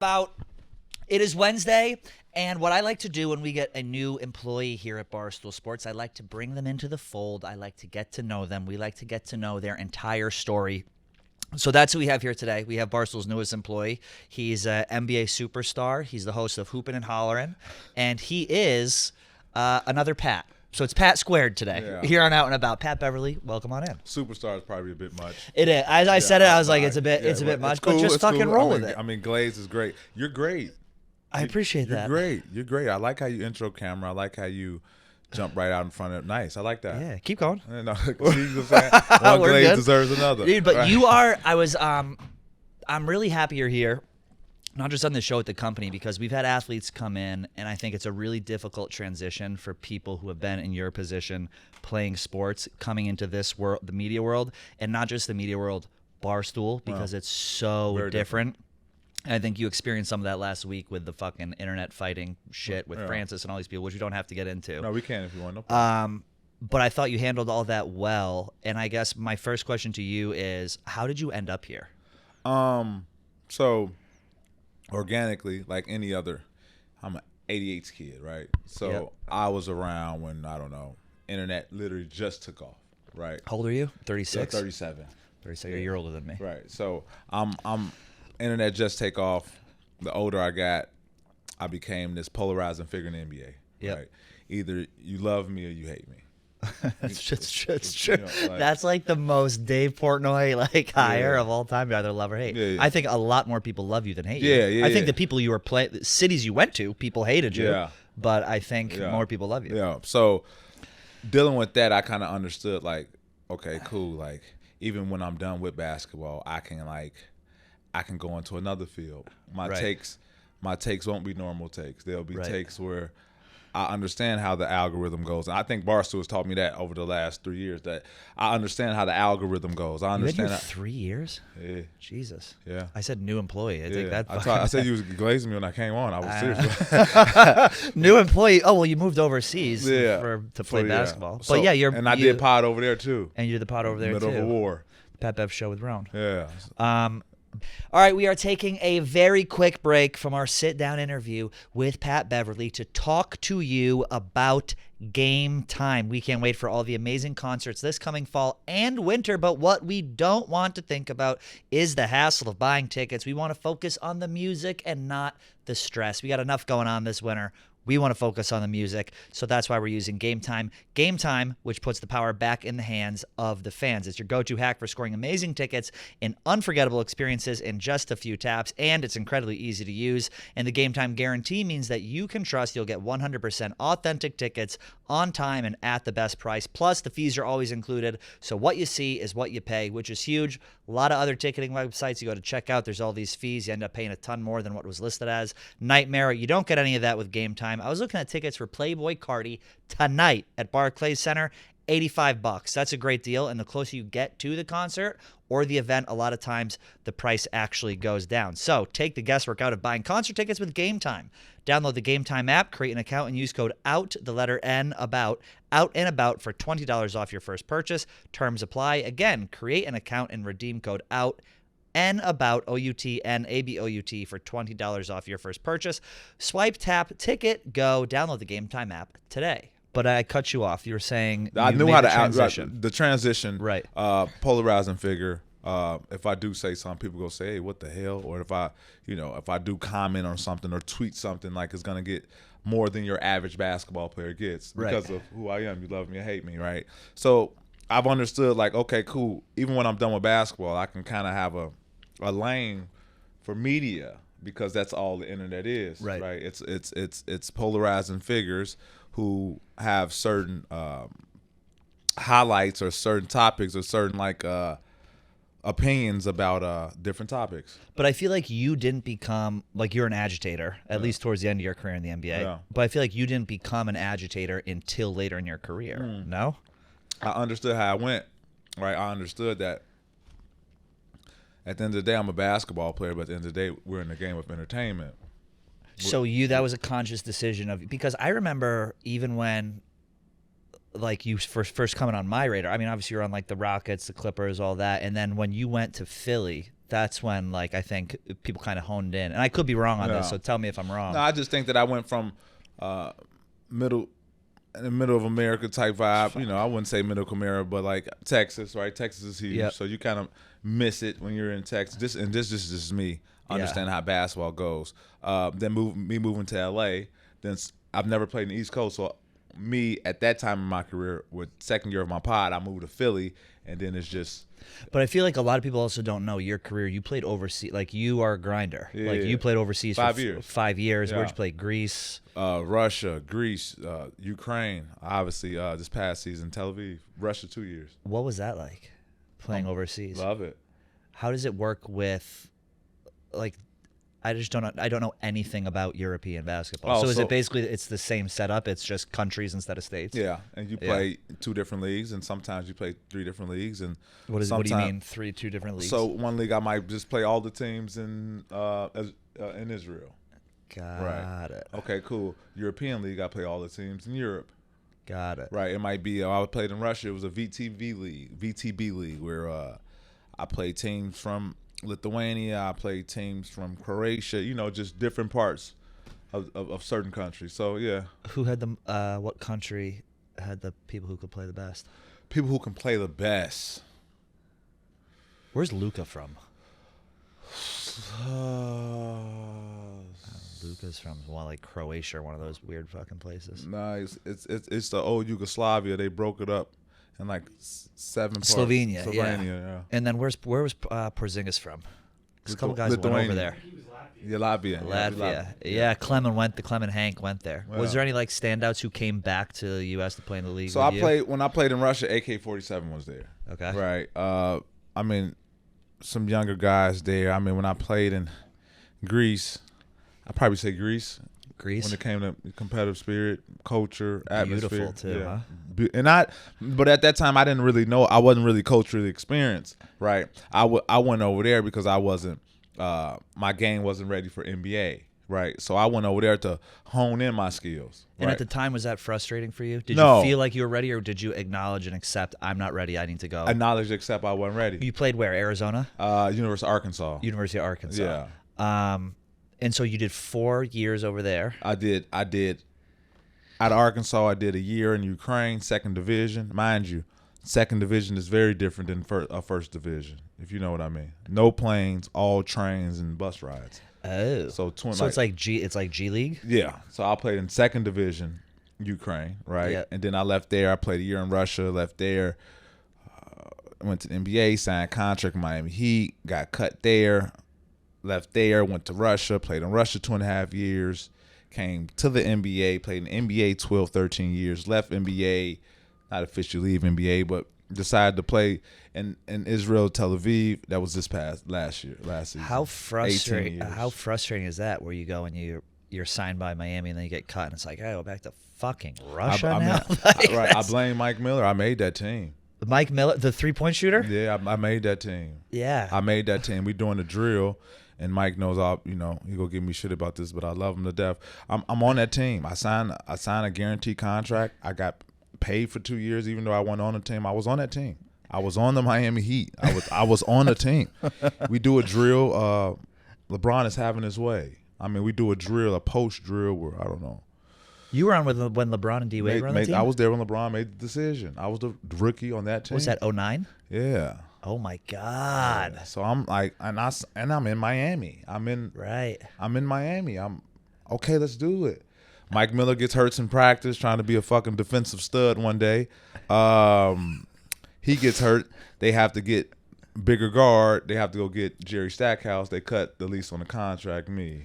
about it is Wednesday, and what I like to do when we get a new employee here at Barstool Sports, I like to bring them into the fold. I like to get to know them. We like to get to know their entire story. So that's who we have here today. We have Barstool's newest employee. He's an NBA superstar. He's the host of Hoopin' and Hollerin', and he is another Pat. So it's Pat squared today. Yeah. Here on Out and About. Pat Beverley, welcome on in. Superstar is probably a bit much. It is. As I said it, I was like, it's a bit much, cool, but just fucking cool. roll with it. I mean, Glaze is great. You're great. I appreciate that. You're great. I like how you intro camera. I like how you jump right out in front of it. Nice. I like that. Yeah, keep going. No, see what I'm saying? One We're Glaze good. deserves another. Dude, but Right. you are, I'm really happy you're here. Not just on the show at the company, because we've had athletes come in, and I think it's a really difficult transition for people who have been in your position playing sports, coming into this world, the media world, and not just the media world, Barstool, because it's so Very different. And I think you experienced some of that last week with the fucking internet fighting shit with Francis and all these people, which we don't have to get into. No, we can if you want. No problem. But I thought you handled all that well. And I guess my first question to you is, how did you end up here? So organically, like any other, I'm an 88's kid, right? So Yep. I was around when, I don't know, internet literally just took off, right? How old are you? 36? 37. 36. You're a year older than me. Right. So I'm internet just take off. The older I got, I became this polarizing figure in the NBA. Yep. Right. Either you love me or you hate me. It's true. You know, That's like the most Dave Portnoy hire of all time. You either love or hate. Yeah, yeah. I think a lot more people love you than hate Yeah, you. yeah, I think yeah. the people you were the cities you went to, people hated you. Yeah. But I think Yeah. more people love you. Yeah. So dealing with that, I kind of understood, like, okay, cool. Like, even when I'm done with basketball, I can go into another field. My takes won't be normal takes. They'll be takes where I understand how the algorithm goes. And I think Barstool has taught me that over the last 3 years, that I understand how the algorithm goes. I You understand been here 3 years? Yeah. Jesus. Yeah. I said new employee. I think that. I said you was glazing me when I came on. I was serious. New employee. Oh well, you moved overseas to play Yeah. basketball. So- But yeah, you're. I did pod over there too. And you did the pod over there Middle too. of a war. Pat Bev show with Roan. Yeah. All right, we are taking a very quick break from our sit-down interview with Pat Beverley to talk to you about Game Time. We can't wait for all the amazing concerts this coming fall and winter, but what we don't want to think about is the hassle of buying tickets. We want to focus on the music and not the stress. We got enough going on this winter. We want to focus on the music, so that's why we're using Game Time. Game Time, which puts the power back in the hands of the fans. It's your go-to hack for scoring amazing tickets and unforgettable experiences in just a few taps, and it's incredibly easy to use. And the Game Time guarantee means that you can trust you'll get 100% authentic tickets on time and at the best price. Plus, the fees are always included, so what you see is what you pay, which is huge. A lot of other ticketing websites you go to check out, there's all these fees. You end up paying a ton more than what was listed as. Nightmare. You don't get any of that with Game Time. I was looking at tickets for Playboy Cardi tonight at Barclays Center, $85. That's a great deal, and the closer you get to the concert or the event, a lot of times the price actually goes down. So take the guesswork out of buying concert tickets with Game Time. Download the Game Time app, create an account, and use code OUT, the letter N, about for $20 off your first purchase. Terms apply. Again, create an account and redeem code OUT. N about OUTNABOUT for $20 off your first purchase. Swipe, tap, ticket, go. Download the Game Time app today. But I cut you off. You were saying I you knew made how the to transition. the transition. Right. Polarizing figure. If I do say something, people go say, "Hey, what the hell?" Or if I do comment on something or tweet something, like it's gonna get more than your average basketball player gets because of who I am. You love me or hate me, right? So I've understood, like, okay, cool. Even when I'm done with basketball, I can kind of have a lane for media because that's all the internet is, right? It's polarizing figures who have certain highlights or certain topics or certain opinions about different topics. But I feel like you didn't become, like, you're an agitator, at least towards the end of your career in the NBA. Yeah. But I feel like you didn't become an agitator until later in your career. No? I understood how I went, right? I understood that at the end of the day, I'm a basketball player, but at the end of the day, we're in the game of entertainment. So that was a conscious decision because I remember even when like you first coming on my radar. I mean, obviously you're on like the Rockets, the Clippers, all that, and then when you went to Philly, that's when like I think people kind of honed in. And I could be wrong on this, so tell me if I'm wrong. No, I just think that I went from middle of America type vibe. You know, I wouldn't say middle America, but like Texas, right? Texas is huge, Yep. so you kind of miss it when you're in Texas. This is me understanding how basketball goes. Then moving to LA. Then I've never played in the East Coast, so me at that time in my career, with second year of my pod, I moved to Philly, and then it's just. But I feel like a lot of people also don't know your career. You played overseas, like you are a grinder. Yeah. Like you played overseas 5 for years. 5 years. Yeah. Where'd you play? Greece. Russia, Greece, Ukraine. Obviously, this past season, Tel Aviv. Russia 2 years. What was that like, playing overseas? Love it. How does it work with, like, I don't know anything about European basketball. Oh, so is so- it basically it's the same setup? It's just countries instead of states. Yeah, and you play 2 different leagues, and sometimes you play 3 different leagues, and What do you mean? Two different leagues? So one league I might just play all the teams in Israel. Got it. Okay, cool. European league, I play all the teams in Europe. Got it. Right. It might be I played in Russia. It was a VTB league, where I played teams from Lithuania. I played teams from Croatia. You know, just different parts of certain countries. So yeah. Who had the what country had the people who could play the best? People who can play the best. Where's Luka from? Luka's from like Croatia or one of those weird fucking places. Nah, it's the old Yugoslavia. They broke it up in like 7 parts. Slovenia, yeah. And then where was Porzingis from? 'Cause a couple guys went Lithuania. over there. Yeah, Latvia. Latvia. Yeah, Clement Hank went there. Yeah. Was there any like standouts who came back to the U.S. to play in the league? So with you? when I played in Russia, AK-47 was there. Okay. Right. I mean, some younger guys there. I mean, when I played in Greece, I'd probably say Greece. Greece. When it came to competitive spirit, culture, atmosphere. Beautiful too, huh? But at that time, I didn't really know. I wasn't really culturally experienced, right? I went over there because I wasn't. My game wasn't ready for NBA, right? So I went over there to hone in my skills. And right? at the time, was that frustrating for you? Did No. you feel like you were ready, or did you acknowledge and accept, I'm not ready, I need to go? Acknowledge, except I wasn't ready. You played where? Arizona? University of Arkansas. University of Arkansas. Yeah. And so you did 4 years over there. I did. Out of Arkansas, I did a year in Ukraine, second division. Mind you, second division is very different than first division, if you know what I mean. No planes, all trains and bus rides. Oh. So it's like G League? Yeah. So I played in second division, Ukraine, right? Yeah. And then I left there. I played a year in Russia, left there. Went to the NBA, signed contract with Miami Heat, got cut there. Left there, went to Russia, played in Russia 2.5 years, came to the NBA, played in NBA 12, 13 years, left NBA, not officially leave NBA, but decided to play in Israel, Tel Aviv. That was last season. How 18 frustrating! years. How frustrating is that? Where you go and you're signed by Miami and then you get cut, and it's like, I go back to fucking Russia now. Right. I blame Mike Miller. I made that team. Mike Miller, the 3-point shooter. Yeah, I made that team. Yeah. I made that team. We doing the drill. And Mike knows he gonna give me shit about this, but I love him to death. I'm on that team. I signed a guaranteed contract. I got paid for 2 years, even though I wasn't on the team. I was on that team. I was on the Miami Heat. I was on the team. We do a drill. LeBron is having his way. I mean, we do a drill, a post drill where I don't know. You were on when LeBron and D Wade were on the team. I was there when LeBron made the decision. I was the rookie on that team. Was that 09? Yeah. Oh my God. Yeah. So I'm like, and I'm in Miami. I'm in Miami. I'm okay. Let's do it. Mike Miller gets hurt in practice trying to be a fucking defensive stud one day. He gets hurt. They have to get bigger guard. They have to go get Jerry Stackhouse. They cut the lease on the contract. Me.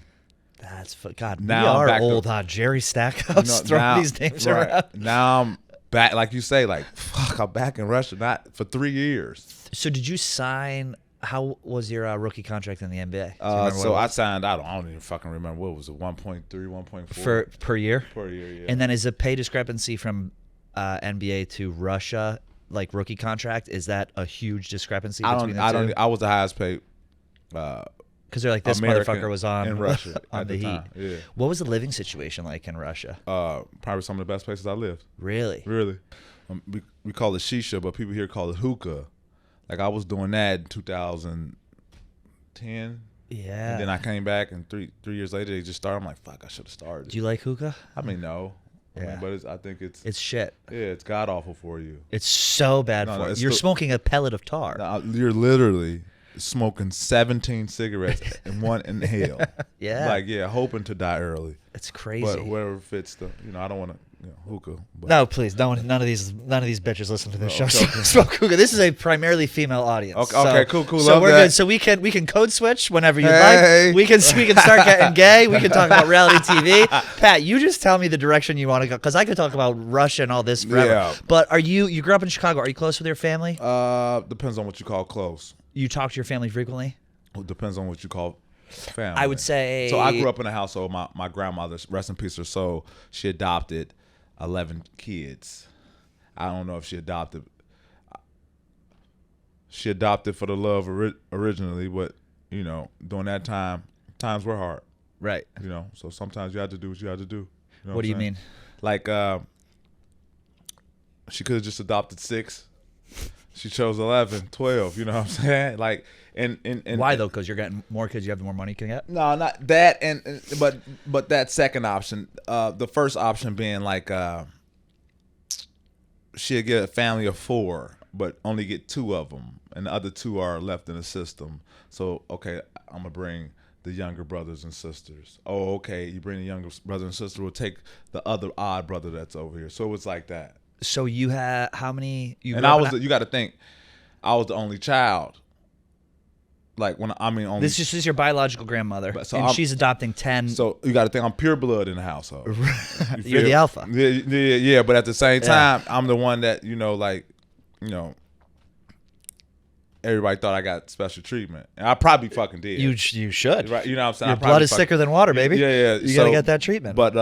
That's God. Now we I'm are old, huh? Jerry Stackhouse throwing these names around. Now I'm back, like you say, like fuck. I'm back in Russia, not for 3 years. So did you sign? How was your rookie contract in the NBA? So I signed. I don't even fucking remember what was it. 1.3, 1.4 per year. Per year, yeah. And then is a pay discrepancy from NBA to Russia, like rookie contract? Is that a huge discrepancy between the two? I was the highest paid. Because they're like, this American motherfucker was on in Russia on at the Heat. time, yeah. What was the living situation like in Russia? Probably some of the best places I lived. Really? Really. we call it shisha, but people here call it hookah. Like I was doing that in 2010. Yeah. And then I came back, and three years later they just started. I'm like, fuck, I should have started. Do you like hookah? I mean, no. Yeah. But I think it's shit. Yeah, it's god awful for you. It's so bad for you. You're smoking a pellet of tar. No, you're literally smoking 17 cigarettes in one inhale. Yeah. Like, hoping to die early. It's crazy. But whoever fits the, I don't want to, hookah. But. No, please, none of these bitches listen to this show. Smoke hookah. This is a primarily female audience. Okay, cool. So Love we're that. good. So we can code switch whenever you'd like. We can start getting gay. We can talk about reality TV. Pat, you just tell me the direction you want to go, because I could talk about Russia and all this forever. Yeah. But you grew up in Chicago? Are you close with your family? Depends on what you call close. You talk to your family frequently? Well, depends on what you call family. I would say. So I grew up in a household. My grandmother, rest in peace her soul, she adopted 11 kids. I don't know if she adopted. She adopted for the love originally, but during that time, times were hard. Right. So sometimes you have to do what you have to do. What do you mean? Like she could have just adopted 6. She chose 11, 12. You know what I'm saying? Like, and why though? Because you're getting more kids, you have the more money you can get. No, not that. But that second option, the first option being like, she'd get a family of 4, but only get 2 of them, and the other 2 are left in the system. So okay, I'm gonna bring the younger brothers and sisters. Oh, okay, you bring the younger brother and sister. We'll take the other odd brother that's over here. So it's like that. So you had how many? You got to think, I was the only child. Like only. This is your biological grandmother, and she's adopting 10. So you got to think, I'm pure blood in the household. You're the alpha. Yeah. But at the same time, I'm the one that everybody thought I got special treatment, and I probably fucking did. You should. Right? You know what I'm saying? Your blood is thicker than water, baby. Yeah. You gotta get that treatment. But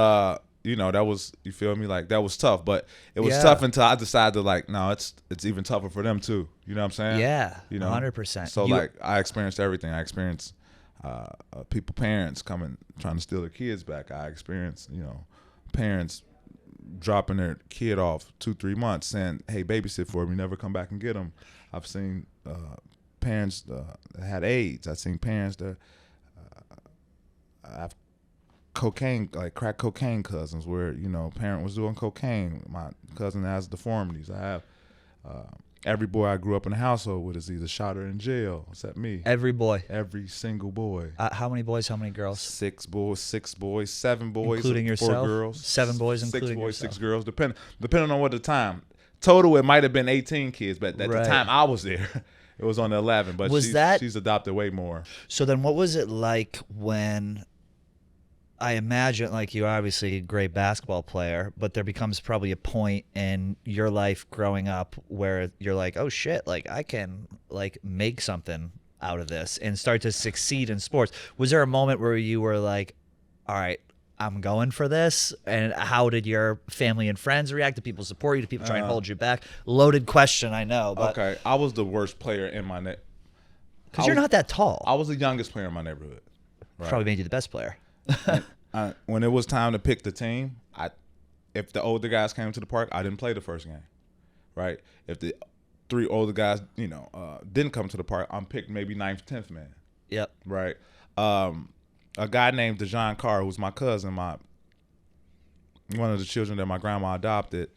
that was, you feel me? Like, that was tough, but it was tough until I decided to, like, no, it's even tougher for them too. You know what I'm saying? Yeah, 100%. So I experienced everything. I experienced parents coming trying to steal their kids back. I experienced parents dropping their kid off 2-3 months, saying, "Hey, babysit for me, never come back and get them." I've seen parents that had AIDS. I've seen parents that I've cocaine, like crack cocaine cousins, where parent was doing cocaine. My cousin has deformities. I have every boy I grew up in a household with is either shot or in jail, except me. Every boy, every single boy. How many boys? How many girls? 6 boys, 7 boys, including 4 yourself. girls. 7 boys, including 6 boys, yourself. 6 girls. Depending on what the time. Total, it might have been 18 kids, but at the time I was there, it was on the 11. But she's adopted way more. So then, what was it like when? I imagine, like, you're obviously a great basketball player, but there becomes probably a point in your life growing up where you're like, oh shit, like I can like make something out of this and start to succeed in sports. Was there a moment where you were like, all right, I'm going for this? And how did your family and friends react? Did people support you? Did people try and hold you back? Loaded question, I know. But okay, I was the worst player in my net. Because you're not that tall. I was the youngest player in my neighborhood. Right? Probably made you the best player. When it was time to pick the team, if the older guys came to the park, I didn't play the first game, right? If the 3 older guys, didn't come to the park, I'm picked maybe 9th, 10th man. Yep. Right. A guy named DeJohn Carr, who's my cousin, one of the children that my grandma adopted.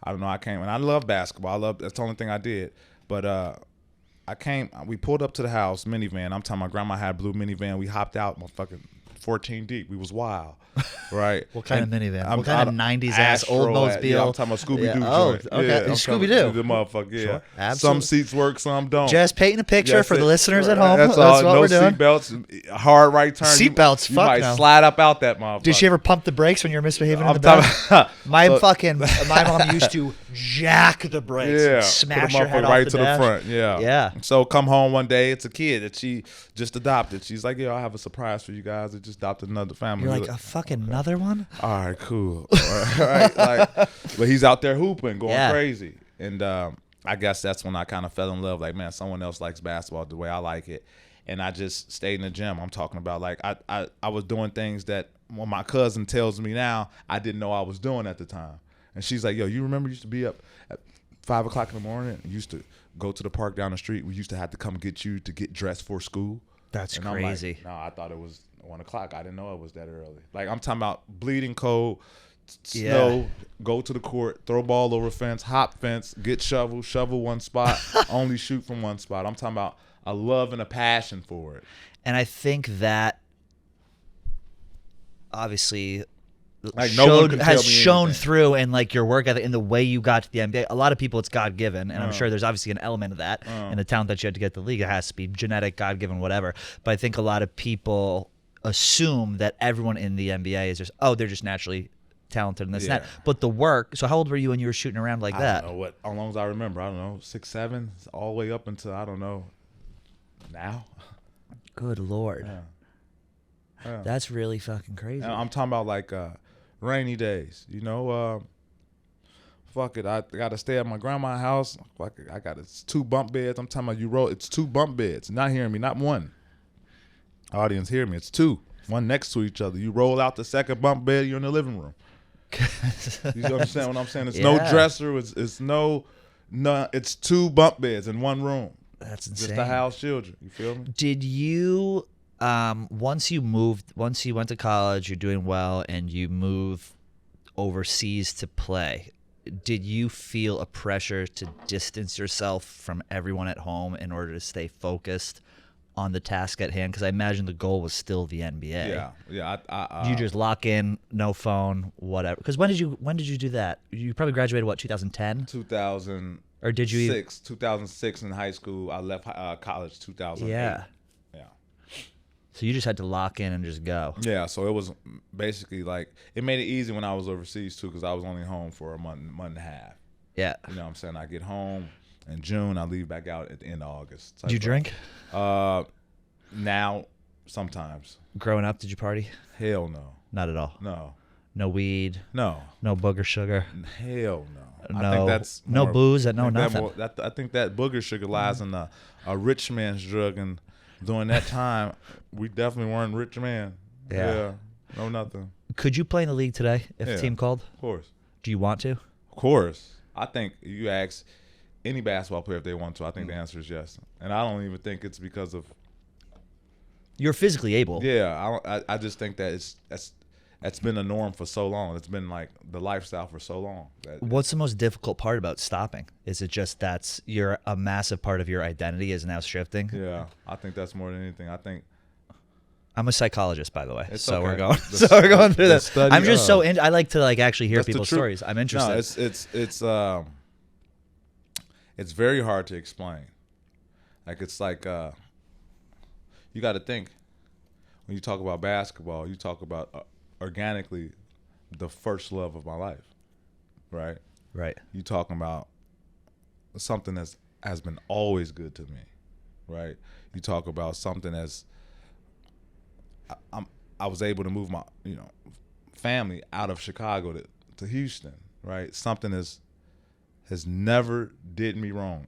I don't know. I came, and I love basketball. That's the only thing I did. But we pulled up to the house, minivan. I'm telling my grandma had a blue minivan. We hopped out, motherfucking 14 deep. We was wild, right? What kind of minivan? What kind of 90s ass Oldsmobile? Yeah, I'm talking about Scooby-Doo. Yeah. Oh, joint. okay. Yeah, Scooby-Doo. The motherfucker, yeah. Sure. Absolutely. Some seats work, some don't. Just painting a picture for the listeners at home. That's what no we're doing. seatbelts, hard right turn. Seatbelts, you fuck might no. slide up out that motherfucker. Did she ever pump the brakes when you were misbehaving in the talking back? My mom used to jack the brakes and smash her head right off to the dash. the front. Yeah. So come home one day, it's a kid that she just adopted. She's like, "Yo, I have a surprise for you guys. I just adopted another family." You're like, a fucking another one? All right, cool. All right, but he's out there hooping, going crazy, and I guess that's when I kind of fell in love. Like, man, someone else likes basketball the way I like it, and I just stayed in the gym. I'm talking about, like, I was doing things that when my cousin tells me now I didn't know I was doing at the time. And she's like, "Yo, you remember you used to be up 5 o'clock in the morning. We used to go to the park down the street. We used to have to come get you to get dressed for school. That's and crazy. I'm like, no, I thought it was 1 o'clock. I didn't know it was that early. Like, I'm talking about bleeding cold, snow, go to the court, throw ball over fence, hop fence, get shovel one spot, only shoot from one spot. I'm talking about a love and a passion for it. And I think that obviously like no one has shown through in like your work ethic, in the way you got to the NBA. A lot of people, it's God given, and I'm sure there's obviously an element of that in the talent that you had to get to the league. It has to be genetic, God given, whatever. But I think a lot of people assume that everyone in the NBA is just they're just naturally talented and this and that. But the work. So how old were you when you were shooting around like that? I don't know what. How long as I remember, I don't know, 6, 7, all the way up until I don't know now. Good Lord. Yeah. That's really fucking crazy. And I'm talking about like rainy days, you know. Fuck it, I got to stay at my grandma's house. Fuck it, I got it's 2 bunk beds. I'm talking about it's 2 bunk beds. Not hearing me, not one. Audience, hear me. It's 2, one next to each other. You roll out the second bunk bed, you're in the living room. You understand what I'm saying? It's no dresser. It's it's 2 bunk beds in one room. That's insane. Just to house children. You feel me? Did you once you went to college, you're doing well, and you move overseas to play, did you feel a pressure to distance yourself from everyone at home in order to stay focused on the task at hand? Because I imagine the goal was still the NBA. Yeah. You just lock in, no phone, whatever. Because when did you do that? You probably graduated 2010? 2000. Or did you? 2006 in high school. I left college 2008. Yeah. So you just had to lock in and just go. Yeah, so it was basically like, it made it easy when I was overseas too, because I was only home for a month and a half. Yeah. You know what I'm saying? I get home in June, I leave back out at the end of August. Do you drink? Now, sometimes. Growing up, did you party? Hell no. Not at all? No. No weed? No. No booger sugar? Hell no. No, I think that's no booze, nothing. I think that booger sugar lies in a rich man's drug, and during that time, we definitely weren't rich man. Yeah. No nothing. Could you play in the league today if a team called? Of course. Do you want to? Of course. I think you ask any basketball player if they want to. I think the answer is yes. And I don't even think it's because of. You're physically able. Yeah. I just think that that's been a norm for so long. It's been like the lifestyle for so long. What's the most difficult part about stopping? Is it just you're a massive part of your identity is now shifting? Yeah, I think that's more than anything. I think I'm a psychologist, by the way, it's so okay. we're going through this. I'm just I like to actually hear people's stories. I'm interested. No, it's very hard to explain. Like it's like you got to think when you talk about basketball, you talk about organically the first love of my life, right? Right. You talking about something that has been always good to me, right? You talk about something as I was able to move my family out of Chicago to Houston, right? Something has never did me wrong.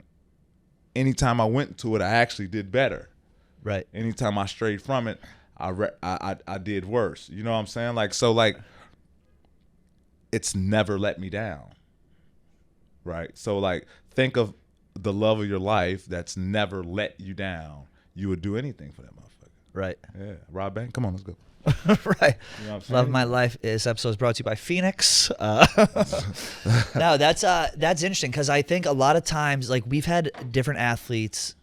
Anytime I went to it, I actually did better. Right. Anytime I strayed from it, I did worse. You know what I'm saying? Like it's never let me down. Right? So like think of the love of your life that's never let you down. You would do anything for that motherfucker. Right. Yeah. Rob Bank, come on, let's go. Right. You know what I'm saying? Love my life. This episode is brought to you by Phoenix. No, that's interesting because I think a lot of times, like we've had different athletes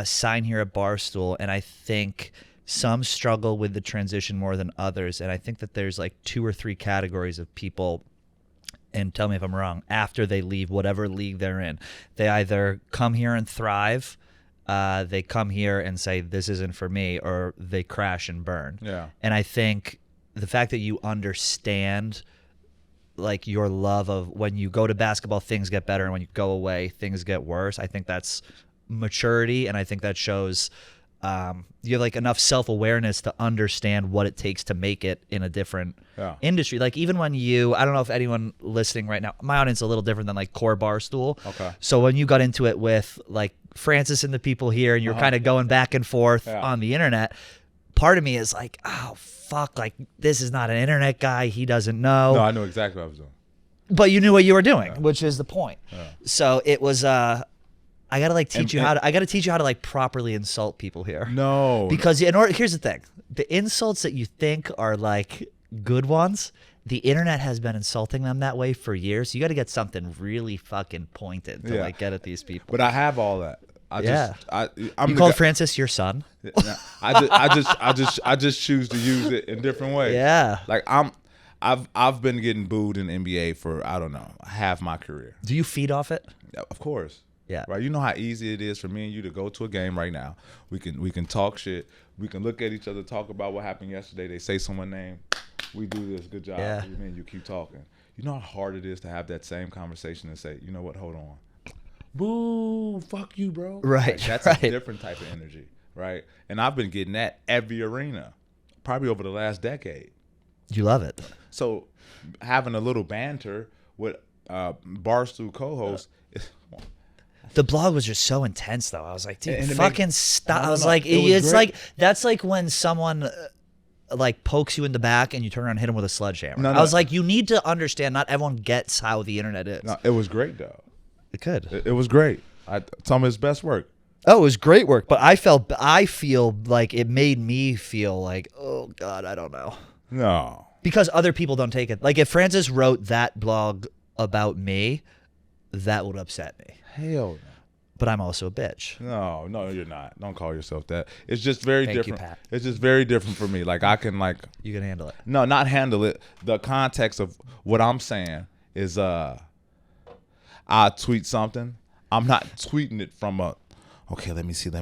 sign here at Barstool, and I think some struggle with the transition more than others. And I think that there's like 2 or 3 categories of people, and tell me if I'm wrong, after they leave whatever league they're in. They either come here and thrive, they come here and say, this isn't for me, or they crash and burn. Yeah. And I think the fact that you understand like your love of when you go to basketball, things get better, and when you go away, things get worse. I think that's maturity, and I think that shows you have like enough self-awareness to understand what it takes to make it in a different industry. Like even when I don't know if anyone listening right now, my audience is a little different than like core Barstool. Okay. So when you got into it with like Francis and the people here, and you're kind of going back and forth on the internet, part of me is like, oh fuck, like this is not an internet guy. He doesn't know. No, I know exactly what I was doing. But you knew what you were doing, which is the point. Yeah. So it was. I gotta like teach you how to. I gotta teach you how to like properly insult people here. No. Because in order, here's the thing: the insults that you think are like good ones, the internet has been insulting them that way for years. You got to get something really fucking pointed to like get at these people. But I have all that. I'm you called Francis your son? I just choose to use it in different ways. Yeah. Like I've been getting booed in the NBA for, I don't know, half my career. Do you feed off it? Yeah, of course. Yeah. Right. You know how easy it is for me and you to go to a game right now. We can talk shit. We can look at each other, talk about what happened yesterday. They say someone's name. We do this. Good job. Yeah. You mean you keep talking. You know how hard it is to have that same conversation and say, you know what, hold on. Boo, fuck you, bro. Right. Like, that's a different type of energy, right? And I've been getting that every arena, probably over the last decade. You love it. So having a little banter with Barstool co-host. The blog was just so intense, though. I was like, dude, fucking stop. No, I was no, like, it's great. like, that's like when someone like pokes you in the back and you turn around and hit him with a sledgehammer. No, I was like, you need to understand, not everyone gets how the internet is. No, it was great, though. It could. It was great. Some of his best work. Oh, it was great work, but I feel like it made me feel like, oh God, I don't know. No. Because other people don't take it. Like if Francis wrote that blog about me, that would upset me. Hell no. But I'm also a bitch. No, you're not. Don't call yourself that. It's just very Thank different. You, Pat. It's just very different for me. Like I can like. You can handle it. No, not handle it. The context of what I'm saying is I tweet something. I'm not tweeting it from okay, let me see what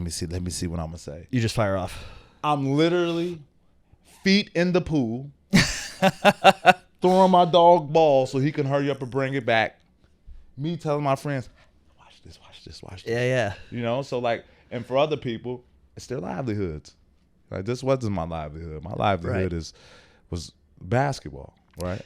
I'm gonna say. You just fire off. I'm literally feet in the pool, throwing my dog ball so he can hurry up and bring it back. Me telling my friends, watch this. Yeah. You know, so like, and for other people, it's their livelihoods. Like this wasn't my livelihood. My livelihood was basketball, right?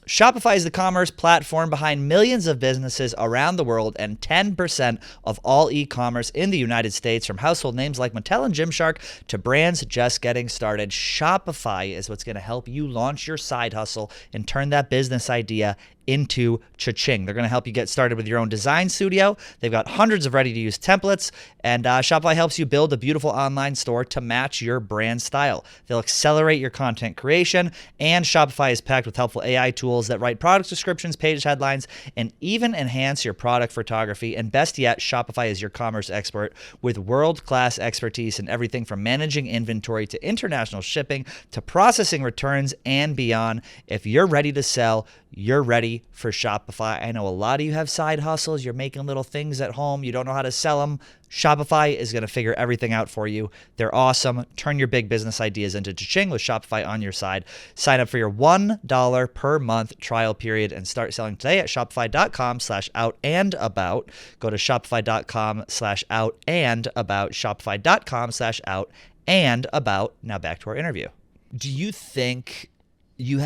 Shopify is the commerce platform behind millions of businesses around the world and 10% of all e-commerce in the United States, from household names like Mattel and Gymshark to brands just getting started. Shopify is what's going to help you launch your side hustle and turn that business idea into cha-ching. They're going to help you get started with your own design studio. They've got hundreds of ready-to-use templates, and Shopify helps you build a beautiful online store to match your brand style. They'll accelerate your content creation, and Shopify is packed with helpful AI tools that write product descriptions, page headlines, and even enhance your product photography. And best yet, Shopify is your commerce expert with world-class expertise in everything from managing inventory to international shipping to processing returns and beyond. If you're ready to sell, you're ready for Shopify. I know a lot of you have side hustles. You're making little things at home. You don't know how to sell them. Shopify is going to figure everything out for you. They're awesome. Turn your big business ideas into cha-ching with Shopify on your side. Sign up for your $1 per month trial period and start selling today at shopify.com/out-and-about. Go to shopify.com/out-and-about. Shopify.com/out-and-about. Now back to our interview. Do you think you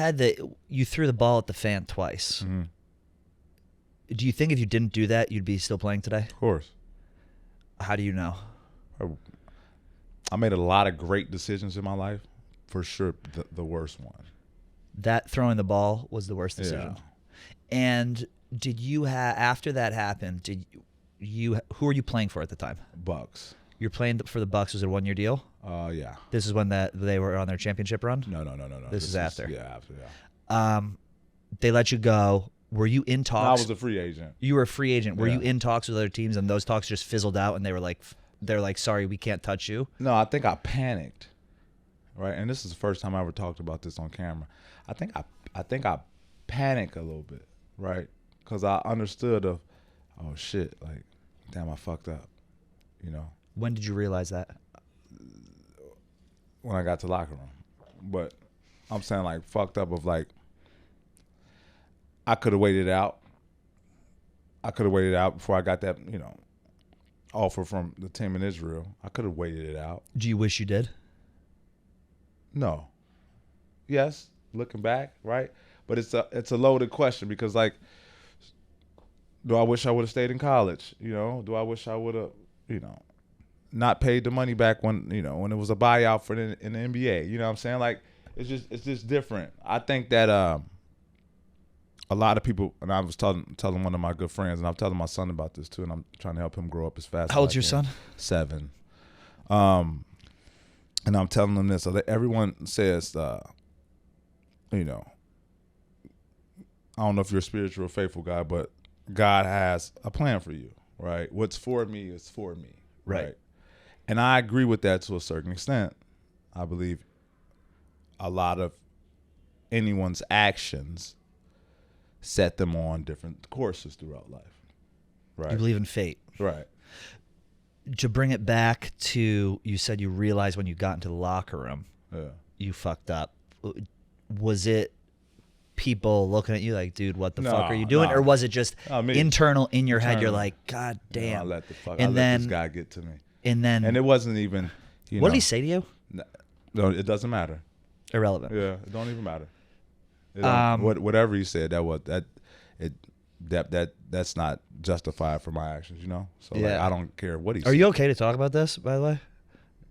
threw the ball at the fan twice? Mm-hmm. Do you think if you didn't do that, you'd be still playing today? Of course. How do you know? I made a lot of great decisions in my life. For sure, the worst one. That throwing the ball was the worst decision. Yeah. And did you after that happened? Who were you playing for at the time? Bucks. You're playing for the Bucks. Was it a 1-year deal? Yeah. This is when they were on their championship run? No. This is after. After. They let you go. Were you in talks? No, I was a free agent. You were a free agent. Were Yeah. you in talks with other teams, and those talks just fizzled out, and they're like, sorry, we can't touch you? No, I think I panicked. Right, and this is the first time I ever talked about this on camera. I think I panicked a little bit, right? Because I understood oh shit, like, damn, I fucked up, you know. When did you realize that? When I got to locker room. But I'm saying, like, fucked up of, like, I could have waited out. I could have waited out before I got that, you know, offer from the team in Israel. I could have waited it out. Do you wish you did? No. Yes, looking back, right? But it's a loaded question because, like, do I wish I would have stayed in college? You know, do I wish I would have, you know, not paid the money back when it was a buyout for in the NBA? You know what I'm saying? Like, it's just different. I think that a lot of people, and I was telling one of my good friends, and I'm telling my son about this too, and I'm trying to help him grow up as fast. How old's your son? 7. And I'm telling them this. So that everyone says, you know, I don't know if you're a spiritual or faithful guy, but God has a plan for you, right? What's for me is for me, right? And I agree with that to a certain extent. I believe a lot of anyone's actions set them on different courses throughout life, right? You believe in fate. Right. To bring it back to, you said you realized when you got into the locker room, you fucked up. Was it people looking at you like, dude, what the fuck are you doing? Or was it just internal in your head? You're like, God damn. I let this guy get to me. And it wasn't even, what did he say to you? No, it doesn't matter. Irrelevant. Yeah, it don't even matter. Whatever he said, that's not justified for my actions, you know? So like, I don't care what he said. Are you okay to talk about this, by the way?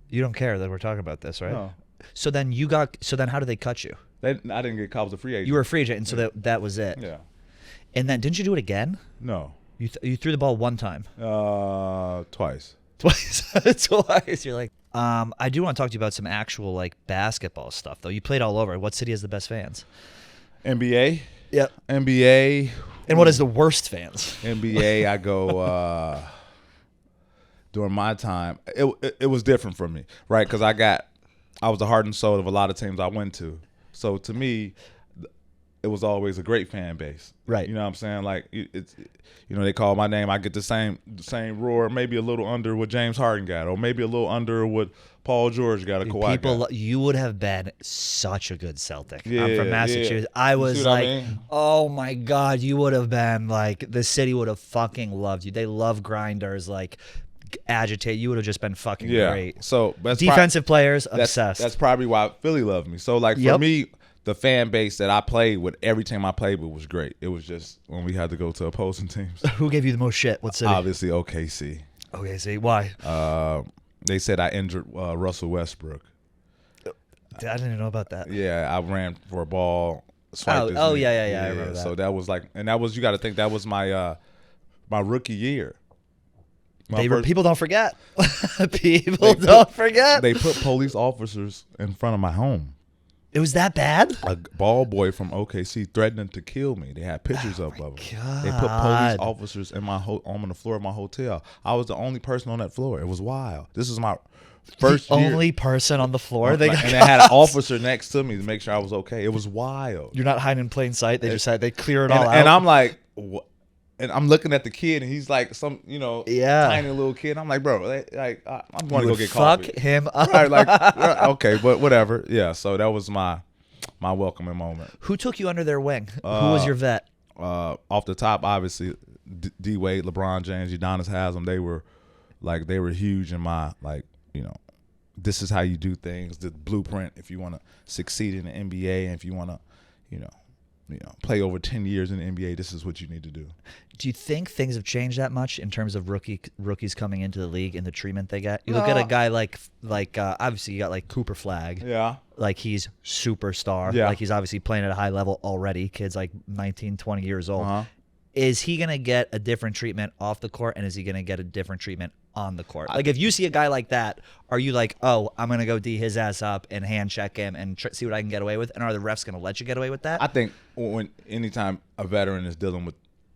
You don't care that we're talking about this, right? No. So then how did they cut you? I didn't get caught as a free agent. You were a free agent, and so that was it. Yeah. And then didn't you do it again? No. You threw the ball one time. Twice. Twice. You're like, I do want to talk to you about some actual like basketball stuff though. You played all over. What city has the best fans? NBA. Yep. NBA. And what is the worst fans? NBA. I go during my time. It was different for me, right? Because I was the heart and soul of a lot of teams I went to. So to me, it was always a great fan base, right? You know what I'm saying? Like it's, they call my name, I get the same roar, maybe a little under what James Harden got, or maybe a little under what Paul George got, or Kawhi got. You would have been such a good Celtic. Yeah, I'm from Massachusetts. Yeah. I was like, oh my God, you would have been like, the city would have fucking loved you. They love grinders, like agitate. You would have just been fucking great. So defensive players obsessed. That's probably why Philly loved me. So like for me, the fan base that I played with, every team I played with was great. It was just when we had to go to opposing teams. Who gave you the most shit? What city? Obviously OKC. OKC. Why? They said I injured Russell Westbrook. I didn't even know about that. Yeah, I ran for a ball. Yeah. I remember that. So that was like, and that was, you got to think that was my my rookie year. People don't forget. Don't forget. They put police officers in front of my home. It was that bad? A ball boy from OKC threatening to kill me. They had pictures of him. God. They put police officers in on the floor of my hotel. I was the only person on that floor. It was wild. This is my first year. Only person on the floor. And they had an officer next to me to make sure I was okay. It was wild. You're not hiding in plain sight. They just had clear it all out. And I'm like, what? And I'm looking at the kid, and he's like some, tiny little kid. I'm like, bro, I'm going to go get coffee. Fuck him up. Right, okay, but whatever. Yeah, so that was my welcoming moment. Who took you under their wing? Who was your vet? Off the top, obviously, D Wade, LeBron James, Udonis Haslem. They were huge in my this is how you do things. The blueprint if you want to succeed in the NBA, and if you want to, play over 10 years in the NBA, this is what you need to do. Do you think things have changed that much in terms of rookies coming into the league and the treatment they get? You look at a guy like obviously you got like Cooper Flagg. Yeah. Like he's superstar. Yeah. Like he's obviously playing at a high level already. Kid's like 19, 20 years old. Uh-huh. Is he going to get a different treatment off the court, and is he going to get a different treatment on the court? Like if you see a guy like that, are you like, oh, I'm going to go D his ass up and hand check him and see what I can get away with? And are the refs going to let you get away with that? I think anytime a veteran is dealing with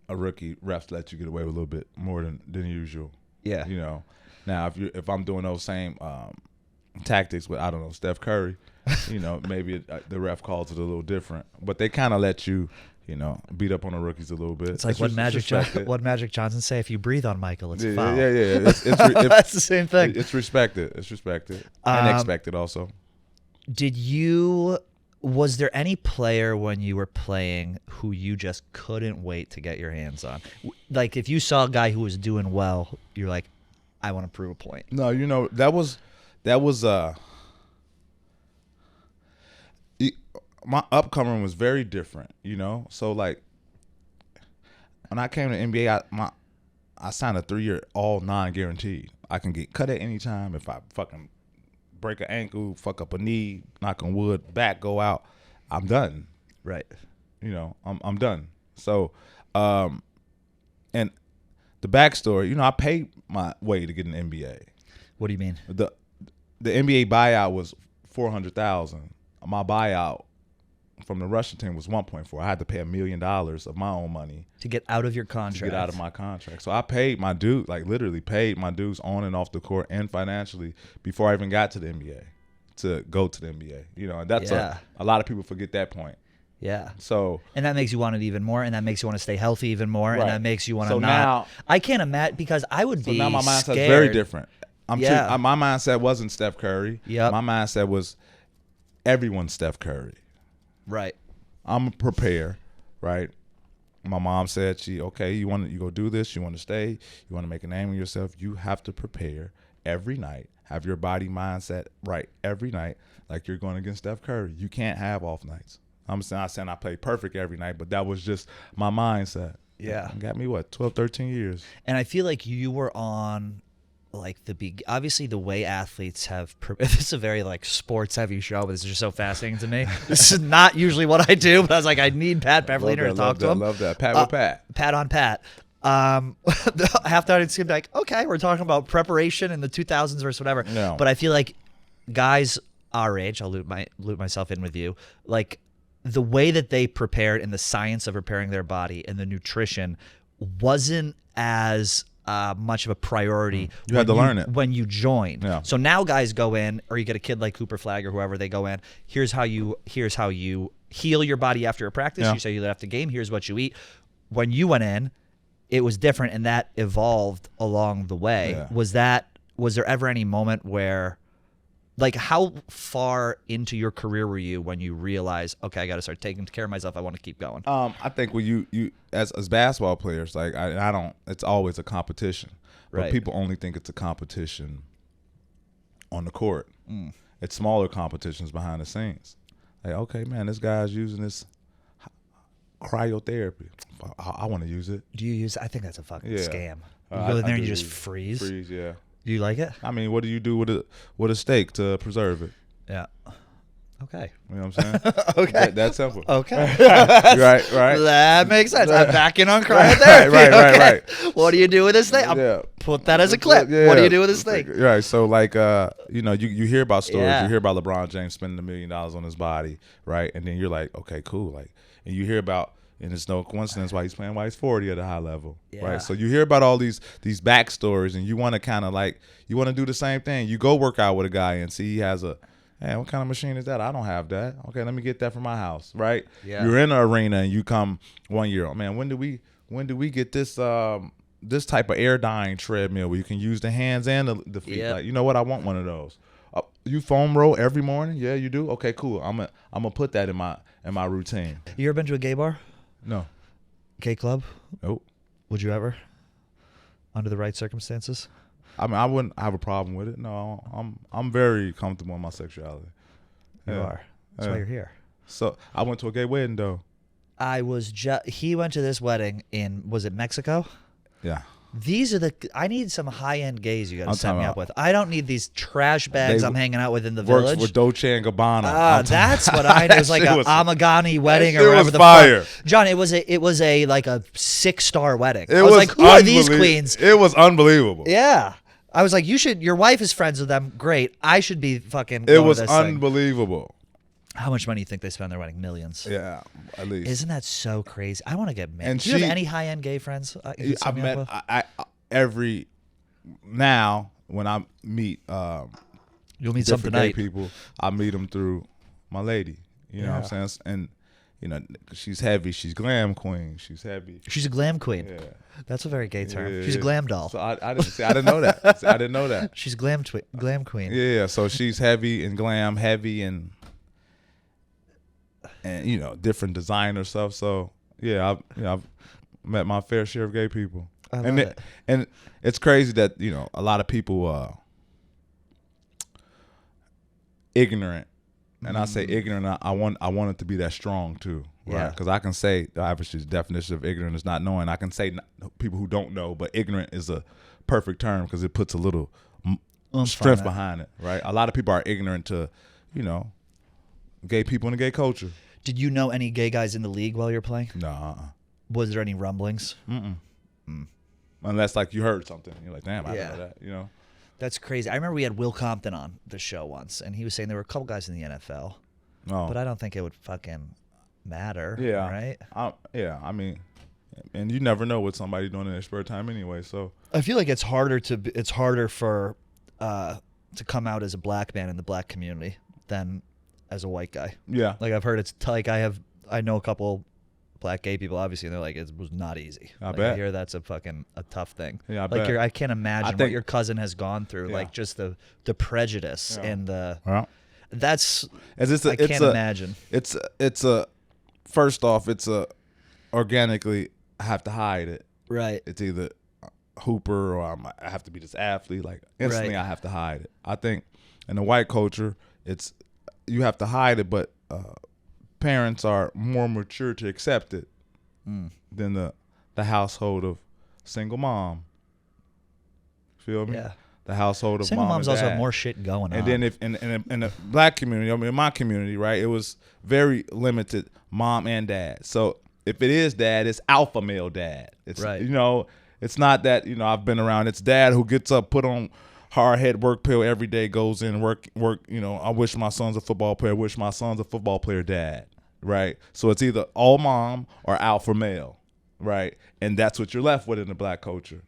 a rookie, refs let you get away with a little bit more than usual. Yeah. Now if I'm doing those same tactics with, I don't know, Steph Curry, maybe the ref calls it a little different. But they kind of let you, beat up on the rookies a little bit. It's like what Magic Johnson say: if you breathe on Michael, it's foul. Yeah. That's the same thing. It's respected. And expected also. Was there any player when you were playing who you just couldn't wait to get your hands on? Like if you saw a guy who was doing well, you're like, I want to prove a point. No, that was my upcoming was very different, So like when I came to NBA, I signed a 3-year all non-guaranteed. I can get cut at any time if I fucking break an ankle, fuck up a knee, knock on wood, back go out. I'm done. Right. I'm done. So, and the backstory, I paid my way to get an NBA. What do you mean? The NBA buyout was $400,000. My buyout from the Russian team was 1.4. I had to pay $1 million of my own money To get out of your contract. to get out of my contract. So I paid my dues, like literally paid my dues on and off the court and financially before I even got to the NBA to go to the NBA. And that's a lot of people forget that point. Yeah. So and that makes you want it even more, and that makes you want to stay healthy even more, and that makes you want to not. Now, I can't imagine because I would be. So now my mindset's scared. very different. My mindset wasn't Steph Curry. Yep. My mindset was everyone's Steph Curry. Right. I'm prepared, right? My mom said, you go do this, you want to stay, you want to make a name of yourself, you have to prepare every night, have your body mindset right every night, like you're going against Steph Curry. You can't have off nights. I'm not saying I play perfect every night, but that was just my mindset. Yeah. It got me 12, 13 years. And I feel like you were on like obviously the way athletes have this is a very like sports heavy show, but this is just so fascinating to me. This is not usually what I do, but I was like, I need Pat Beverley to talk to him. Love that. Pat with Pat. Pat on Pat. Half the audience seemed like, okay, we're talking about preparation in the 2000s versus whatever. No. But I feel like guys our age, I'll loop myself in with you, like the way that they prepared and the science of preparing their body and the nutrition wasn't as much of a priority. You had to learn it when you joined. Yeah. So now guys go in, or you get a kid like Cooper Flagg or whoever, they go in. Here's how you heal your body after a practice. Yeah. You say you left a game. Here's what you eat. When you went in, it was different, and that evolved along the way. Yeah. Was there ever any moment where, like, how far into your career were you when you realized, okay, I got to start taking care of myself. I want to keep going. I think when you as basketball players, like I don't. It's always a competition, but Right. people only think it's a competition on the court. It's smaller competitions behind the scenes. Like, okay, man, this guy's using this cryotherapy. I want to use it. Do you use? I think that's a fucking scam. You I go in there and do you just freeze. Freeze, yeah. Do you like it? I mean, what do you do with a steak to preserve it? Yeah. Okay. You know what I'm saying? Okay. That's simple. Okay. right. That makes sense. I'm backing on cryotherapy. Right. What do you do with this thing? Yeah. Put that as a clip. Yeah. What do you do with this thing? Right. So like, you hear about stories. Yeah. You hear about LeBron James spending $1 million on his body, right? And then you're like, okay, cool. Like, and you hear about, and it's no coincidence why he's playing while he's 40 at a high level, right? So you hear about all these backstories, and you want to kind of like, you want to do the same thing. You go work out with a guy and see he has what kind of machine is that? I don't have that. Okay, let me get that from my house, right? Yeah. You're in an arena and you come 1 year, oh man, when do we get this this type of air dyeing treadmill where you can use the hands and the feet? Yep. Like, you know what? I want one of those. You foam roll every morning? Yeah, you do. Okay, cool. I'm gonna put that in my routine. You ever been to a gay bar? No. Gay club? Nope. Would you ever? Under the right circumstances? I mean, I wouldn't have a problem with it. No, I'm very comfortable in my sexuality. You are. That's why you're here. So I went to a gay wedding though. He went to this wedding in, was it Mexico? Yeah. These are I need some high-end gays you got to I'm set me talking up with. I don't need these trash bags I'm hanging out with in the Works village. for Dolce and Gabbana. That's what I know. It was like an Amagani wedding or shit whatever was the fire. fuck. John, it was a like a 6-star wedding. It I was like, who are these queens? It was unbelievable. Yeah. I was like, your wife is friends with them. Great. I should be fucking It going was to this thing. unbelievable. How much money do you think they spend on their wedding? Millions. Yeah, at least. Isn't that so crazy? I want to get married. And Do you have any high-end gay friends? I've met now when I meet You'll meet some different gay tonight. people, I meet them through my lady. You know what I'm saying? And she's heavy. She's glam queen. She's heavy. She's a glam queen. Yeah. That's a very gay term. Yeah, She's a yeah. glam doll. So I didn't know that. I didn't know that. She's glam queen. Yeah. So she's heavy and glam, heavy and different designer stuff. So yeah, I've met my fair share of gay people. I love it. And it's crazy that a lot of people ignorant, and I say ignorant. I want it to be that strong too, right? Yeah. Because I can say the average definition of ignorant is not knowing. I can say people who don't know, but ignorant is a perfect term because it puts a little strength behind it, right? A lot of people are ignorant to, gay people in the gay culture. Did you know any gay guys in the league while you were playing? No. Was there any rumblings? Unless like you heard something, you're like, damn, I Yeah. didn't know that. You know. That's crazy. I remember we had Will Compton on the show once, and he was saying there were a couple guys in the NFL, No. but I don't think it would fucking matter. Yeah. Right. I mean, and you never know what somebody's doing in their spare time anyway. So I feel like it's harder for to come out as a black man in the black community than as a white guy. yeah, Like I've heard I know a couple black gay people obviously, and they're like, it was not easy. I Like, bet. I hear that's a tough thing. Yeah, I like bet. I can't imagine what think- your cousin has gone through. Yeah. Like just the prejudice and the well, that's I can't imagine. It's a first off, it's a organically I have to hide it. Right. It's either hooper or I have to be this athlete. Like instantly, Right. I have to hide it. I think in the white culture, it's you have to hide it, but parents are more mature to accept it than the household of single mom. Feel me? Yeah. The household of Single mom moms and also dad. have more shit going on. And then if in the black community, I mean in my community, right, it was very limited mom and dad. So if it is dad, it's alpha male dad. It's Right. you know, it's not that, you know, I've been around. It's dad who gets up, put on hard head work pill every day, goes in, work, you know, I wish my son's a football player, wish my son's a football player dad. Right? So it's either all mom or alpha male, right? And that's what you're left with in the black culture.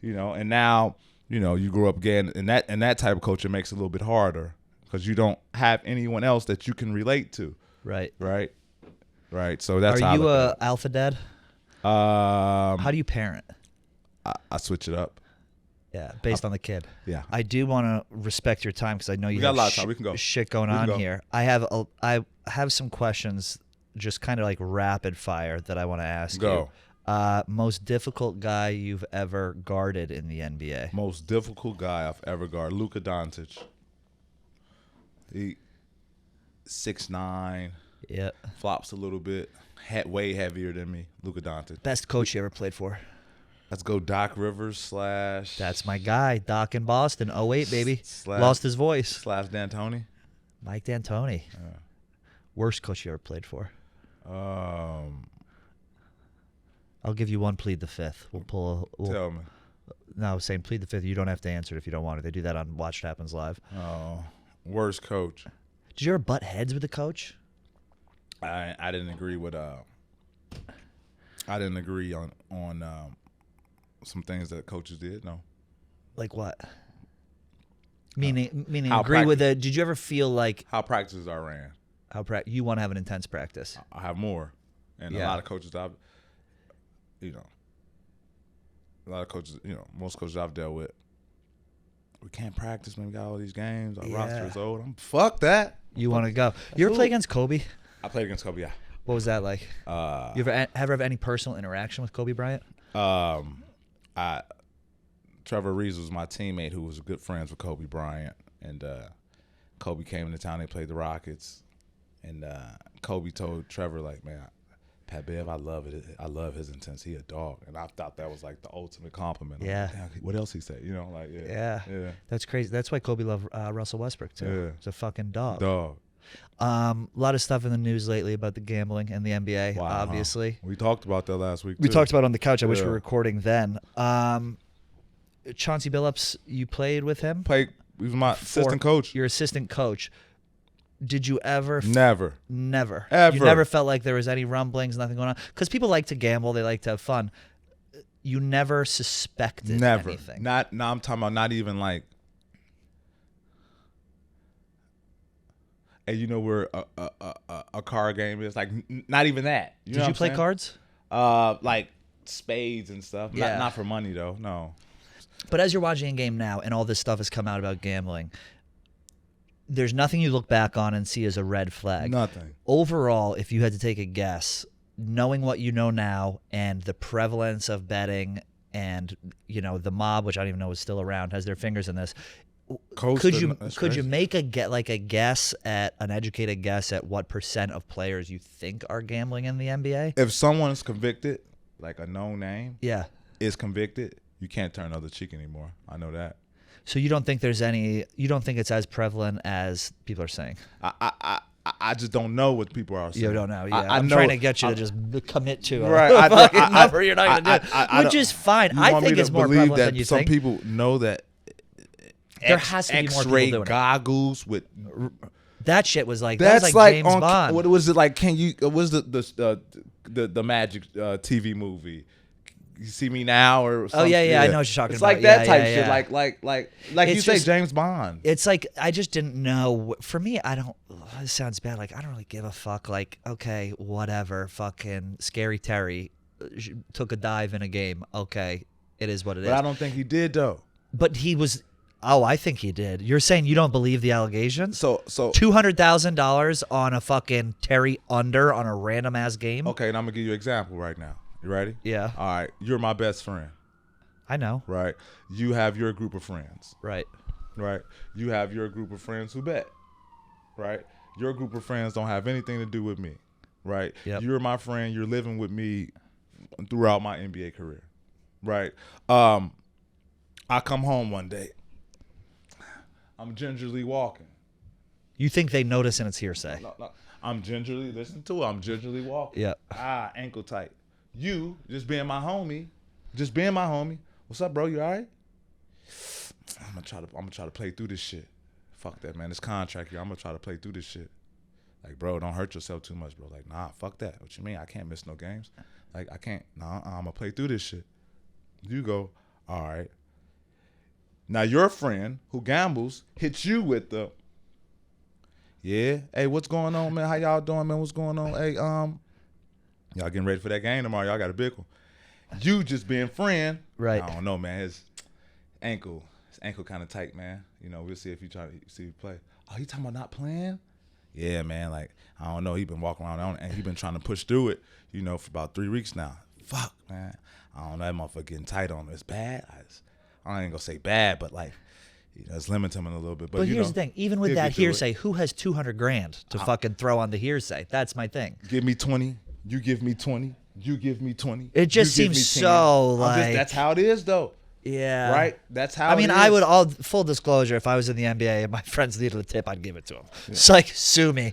You know, and now, you know, you grew up again, and that type of culture makes it a little bit harder because you don't have anyone else that you can relate to, right. right? Right. So that's Are how you I a look alpha dad? at it. How do you parent? I switch it up. Yeah, based on the kid. Yeah. I do want to respect your time because I know you got have a lot of time. We can go. shit going We can on go. here. I have some questions, just kind of like rapid fire that I want to ask Go. you. Most difficult guy you've ever guarded in the NBA? Most difficult guy I've ever guarded, Luka Doncic. He 6'9", Yeah. flops a little bit, way heavier than me. Luka Doncic. Best coach you ever played for? Let's go Doc Rivers / That's my guy, Doc in Boston. 08, baby. Slash- Lost his voice. / D'Antoni. Mike D'Antoni. Worst coach you ever played for? I'll give you one plead the fifth. Tell me. No, saying plead the fifth. You don't have to answer it if you don't want it. They do that on Watch It Happens Live. Oh, worst coach. Did you ever butt heads with the coach? I didn't agree with I didn't agree on some things that coaches did. No. Like what? Meaning how agree with it. Did you ever feel like How practices are ran. you want to have an intense practice? I have more, and a Yeah. lot of coaches a lot of coaches, most coaches I've dealt with, we can't practice, man. We got all these games. Our roster is old. Fuck that. You want to go? You ever play against Kobe? I played against Kobe. Yeah. What was that like? You ever have any personal interaction with Kobe Bryant? Trevor Reeves was my teammate who was good friends with Kobe Bryant, and Kobe came into town. They played the Rockets, and Kobe told Trevor, like, man, Pat Bev, I love it. I love his intensity. He a dog, and I thought that was like the ultimate compliment. I'm Yeah. like, damn, what else he said? Yeah. Yeah. That's crazy. That's why Kobe loved Russell Westbrook too. Yeah. He's a fucking dog. Dog. A lot of stuff in the news lately about the gambling and the NBA. Wow. Obviously, We talked about that last week. we too. talked about it on the couch. I wish we Yeah. were recording then. Chauncey Billups, you played with him. He was my assistant coach. Your assistant coach. Did you ever? Never. Never. Ever. You never felt like there was any rumblings, nothing going on? Because people like to gamble. They like to have fun. You never suspected Never. anything. No, I'm talking about not even like. And you know where a card game is? Like, not even that. Did you play cards? Like spades and stuff. Yeah. Not for money, though. No. But as you're watching a game now and all this stuff has come out about gambling, there's nothing you look back on and see as a red flag. Nothing. Overall, if you had to take a guess, knowing what you know now and the prevalence of betting and, the mob, which I don't even know is still around, has their fingers in this, could you make an educated guess at what % of players you think are gambling in the NBA? If someone's convicted, like a known name, Yeah. is convicted, you can't turn the other cheek anymore. I know that. So you don't think there's any? You don't think it's as prevalent as people are saying? I I just don't know what people are saying. You don't know. Yeah, I I'm know, trying to get you to just commit to a right, fucking number you're not going to do, which is fine. I think it's more prevalent than you some think. people know that There has to be more people X-ray doing it. goggles with. That shit was like That's that was like James on, Bond. What was it like? Can you? What was the Magic TV movie? You see me now or something? Oh yeah, I know what you're talking it's about. It's like that yeah, type shit. Yeah. Like It's you say, just- James Bond. It's like I just didn't know. For me, I don't. This sounds bad. Like I don't really give a fuck. Like okay, whatever. Fucking Scary Terry took a dive in a game. Okay, it is what it is. But I don't think he did though. But he was. Oh, I think he did. You're saying you don't believe the allegations? So $200,000 on a fucking Terry under on a random ass game. okay, and I'm gonna give you an example right now. You ready? Yeah, All right, you're my best friend. I know. Right. You have your group of friends. Right. Right. You have your group of friends who bet. Right. Your group of friends don't have anything to do with me. Right. Yep. You're my friend. You're living with me throughout my NBA career. Right. I come home one day. I'm gingerly walking. You think they notice and it's hearsay? No. I'm gingerly, listen to it. I'm gingerly walking. Yeah. Ankle tight. You just being my homie. What's up, bro? You all right? I'm gonna try to play through this shit. Fuck that, man. It's contract here. I'm gonna try to play through this shit. Like, bro, don't hurt yourself too much, bro. Like, nah, fuck that. What you mean? I can't miss no games. Like, I can't. Nah, I'm gonna play through this shit. You go, all right. Now your friend who gambles hits you with the, yeah, hey, what's going on, man? How y'all doing, man? What's going on? Hey, y'all getting ready for that game tomorrow? Y'all got a big one. You just being friend, Right. I don't know, man. His ankle kind of tight, man. You know, we'll see if you try to see you play. Oh, he talking about not playing? Yeah, man. Like, I don't know. He been walking around and he been trying to push through it, you know, for about 3 weeks now. Fuck, man. I don't know. That motherfucker getting tight on him. It's bad. I ain't gonna say bad, but like, you know, it's limiting him a little bit. But you here's know, the thing. Even with he'll that get through it. hearsay, who has $200,000 to fucking throw on the hearsay? That's my thing. Give me 20. You give me 20. You give me 20. It just you give seems me 10. so like that's how it is, though. Yeah. Right? That's how I mean, it I is. would all full disclosure, if I was in the NBA and my friends needed a tip, I'd give it to them. It's like, sue me.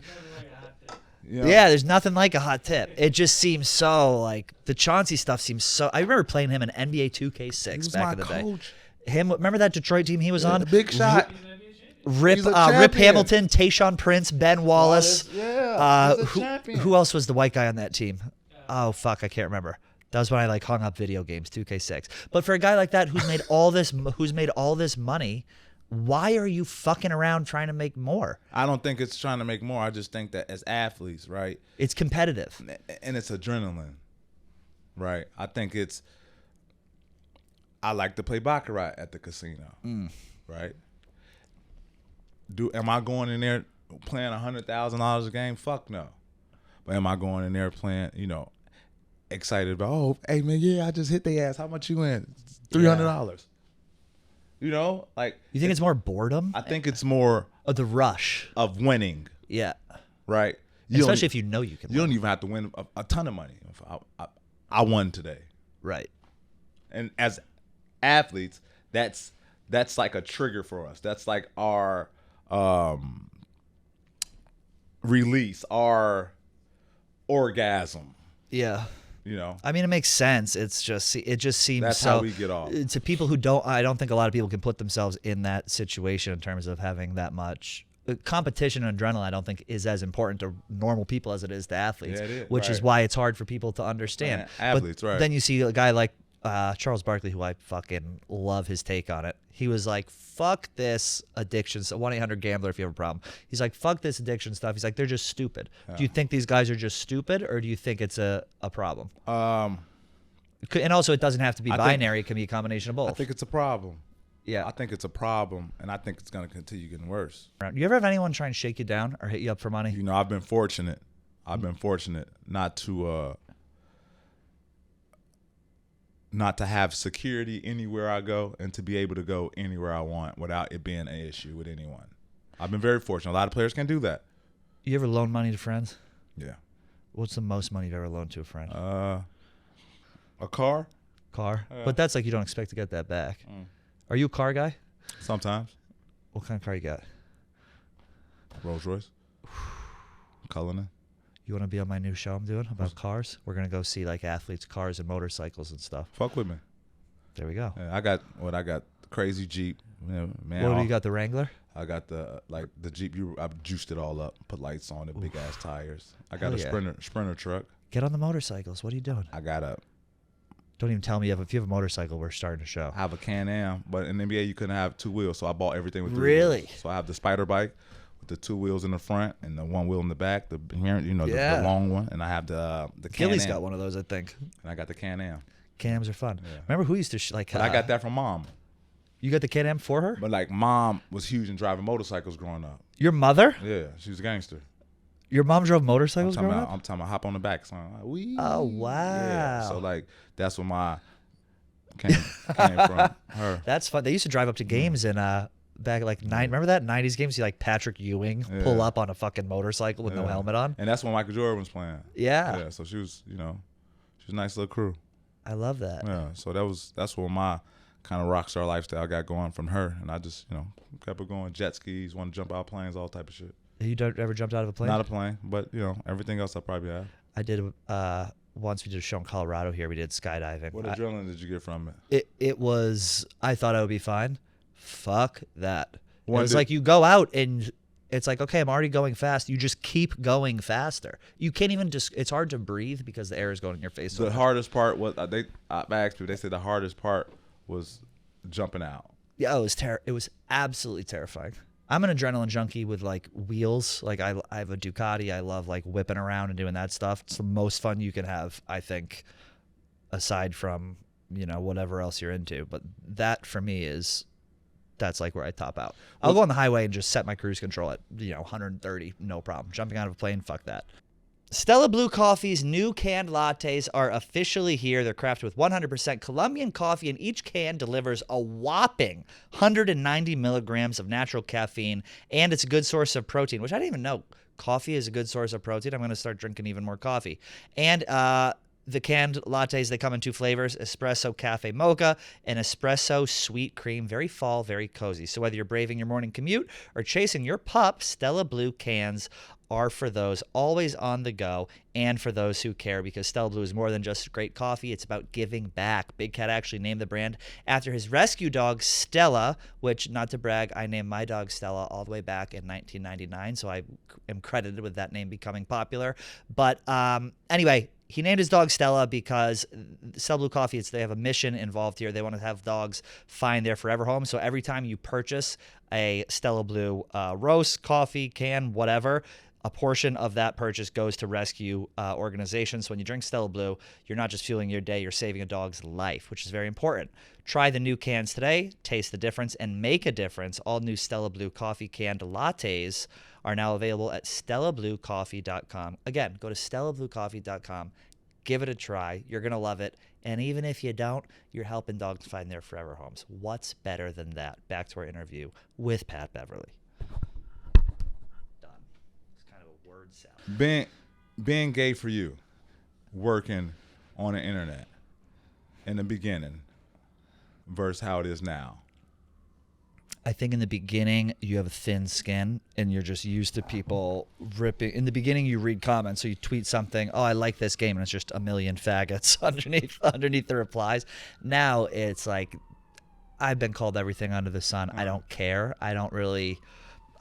You know? Yeah, there's nothing like a hot tip. It just seems so like the Chauncey stuff seems so. I remember playing him in NBA 2K6 He was back my in the day. coach. Him, remember that Detroit team he was on? The big shot. Rip, He's a Rip champion. Hamilton, Tayshaun Prince, Ben Wallace. Yeah. He's a champion. Who else was the white guy on that team? Oh fuck, I can't remember. That was when I like hung up video games, 2K6. But for a guy like that who's made all this money, why are you fucking around trying to make more? I don't think it's trying to make more. I just think that as athletes, right? It's competitive. And it's adrenaline, right? I think I like to play baccarat at the casino, right? Am I going in there playing $100,000 a game? Fuck no. But am I going in there playing, you know, excited about, oh, hey man, yeah, I just hit their ass. How much you in? $300. You know, like, You think it's more boredom? I think it's more Of the rush. of winning, Yeah. right? Especially if you know you can You win. don't even have to win a ton of money. I won today. Right. And as athletes, that's like a trigger for us. That's like our release, our orgasm. Yeah. You know, I mean, it makes sense. It just seems that's so. how we get off. To people who don't, I don't think a lot of people can put themselves in that situation in terms of having that much competition and adrenaline. I don't think is as important to normal people as it is to athletes, Yeah, it is, which is right. why it's hard for people to understand. Right, athletes, but right. Then you see a guy like Charles Barkley, who I fucking love his take on it. He was like, fuck this addiction. So 1-800-GAMBLER if you have a problem. He's like, fuck this addiction stuff. He's like, they're just stupid. Do you think these guys are just stupid, or do you think it's a problem? And also, it doesn't have to be binary. It can be a combination of both. I think it's a problem. Yeah. I think it's a problem, and I think it's going to continue getting worse. Do you ever have anyone try and shake you down or hit you up for money? You know, I've been fortunate not to have security anywhere I go, and to be able to go anywhere I want without it being an issue with anyone. I've been very fortunate. A lot of players can't do that. You ever loan money to friends? Yeah. What's the most money you've ever loaned to a friend? A car? Car? But that's like you don't expect to get that back. Are you a car guy? Sometimes. What kind of car you got? Rolls Royce. Cullinan. You want to be on my new show I'm doing about cars? We're gonna go see like athletes' cars and motorcycles and stuff. Fuck with me. There we go. Yeah, I got the crazy Jeep. Man, What do you got? The Wrangler? I got the Jeep. I've juiced it all up, put lights on it, big ass tires. I got Hell a yeah. Sprinter truck. Get on the motorcycles. What are you doing? I got a Don't even tell me if you have a motorcycle. We're starting a show. I have a Can-Am, but in the NBA you couldn't have 2 wheels, so I bought everything with 3 Really? wheels. So I have the Spider bike with the 2 wheels in the front and the 1 wheel in the back, the long one, and I have the Can-Am. Gilly's got one of those, I think. And I got the Can-Am. Can-Ams are fun. Yeah. Remember who used to But I got that from Mom. You got the Can-Am for her? But like Mom was huge in driving motorcycles growing up. Your mother? Yeah, she was a gangster. Your mom drove motorcycles growing up? I'm talking about hop on the back. So I'm like, wee. Oh, wow. Yeah. So like that's where my came from her. That's fun. They used to drive up to games in back like remember that 90s games? You like Patrick Ewing pull up on a fucking motorcycle with no helmet on? And that's when Michael Jordan was playing. Yeah. Yeah. So she was, she was a nice little crew. I love that. Yeah. So that's where my kind of rock star lifestyle got going from her, and I just kept it going. Jet skis, want to jump out planes, all type of shit. You ever jumped out of a plane? Not a plane, but everything else I probably have. I did once. We did a show in Colorado here. We did skydiving. What adrenaline did you get from it? It was. I thought I would be fine. Fuck that. It was like you go out and it's like, okay, I'm already going fast. You just keep going faster. You can't even it's hard to breathe because the air is going in your face. The hardest part was I asked people. They said the hardest part was jumping out. Yeah, it was absolutely terrifying. I'm an adrenaline junkie with like wheels. Like I have a Ducati. I love like whipping around and doing that stuff. It's the most fun you can have, I think, aside from whatever else you're into. But that for me that's like where I top out. I'll go on the highway and just set my cruise control at 130, no problem. Jumping out of a plane, fuck that. Stella Blue Coffee's new canned lattes are officially here. They're crafted with 100% Colombian coffee, and each can delivers a whopping 190 milligrams of natural caffeine, and it's a good source of protein, which I didn't even know. Coffee is a good source of protein. I'm going to start drinking even more coffee. And the canned lattes, they come in 2 flavors, espresso cafe mocha and espresso sweet cream. Very fall, very cozy. So whether you're braving your morning commute or chasing your pup, Stella Blue cans are for those always on the go and for those who care, because Stella Blue is more than just great coffee. It's about giving back. Big Cat actually named the brand after his rescue dog, Stella, which, not to brag, I named my dog Stella all the way back in 1999, so I am credited with that name becoming popular. But anyway, he named his dog Stella because Stella Blue Coffee, they have a mission involved here. They want to have dogs find their forever home. So every time you purchase a Stella Blue roast, coffee, can, whatever, a portion of that purchase goes to rescue organizations. So when you drink Stella Blue, you're not just fueling your day, you're saving a dog's life, which is very important. Try the new cans today, taste the difference, and make a difference. All new Stella Blue Coffee canned lattes are now available at StellaBlueCoffee.com. Again, go to StellaBlueCoffee.com. Give it a try. You're going to love it. And even if you don't, you're helping dogs find their forever homes. What's better than that? Back to our interview with Pat Beverley. Being gay for you, working on the internet in the beginning versus how it is now. I think in the beginning you have a thin skin and you're just used to people ripping. In the beginning you read comments, so you tweet something, oh, I like this game, and it's just a million faggots underneath the replies. Now it's like, I've been called everything under the sun. I don't care.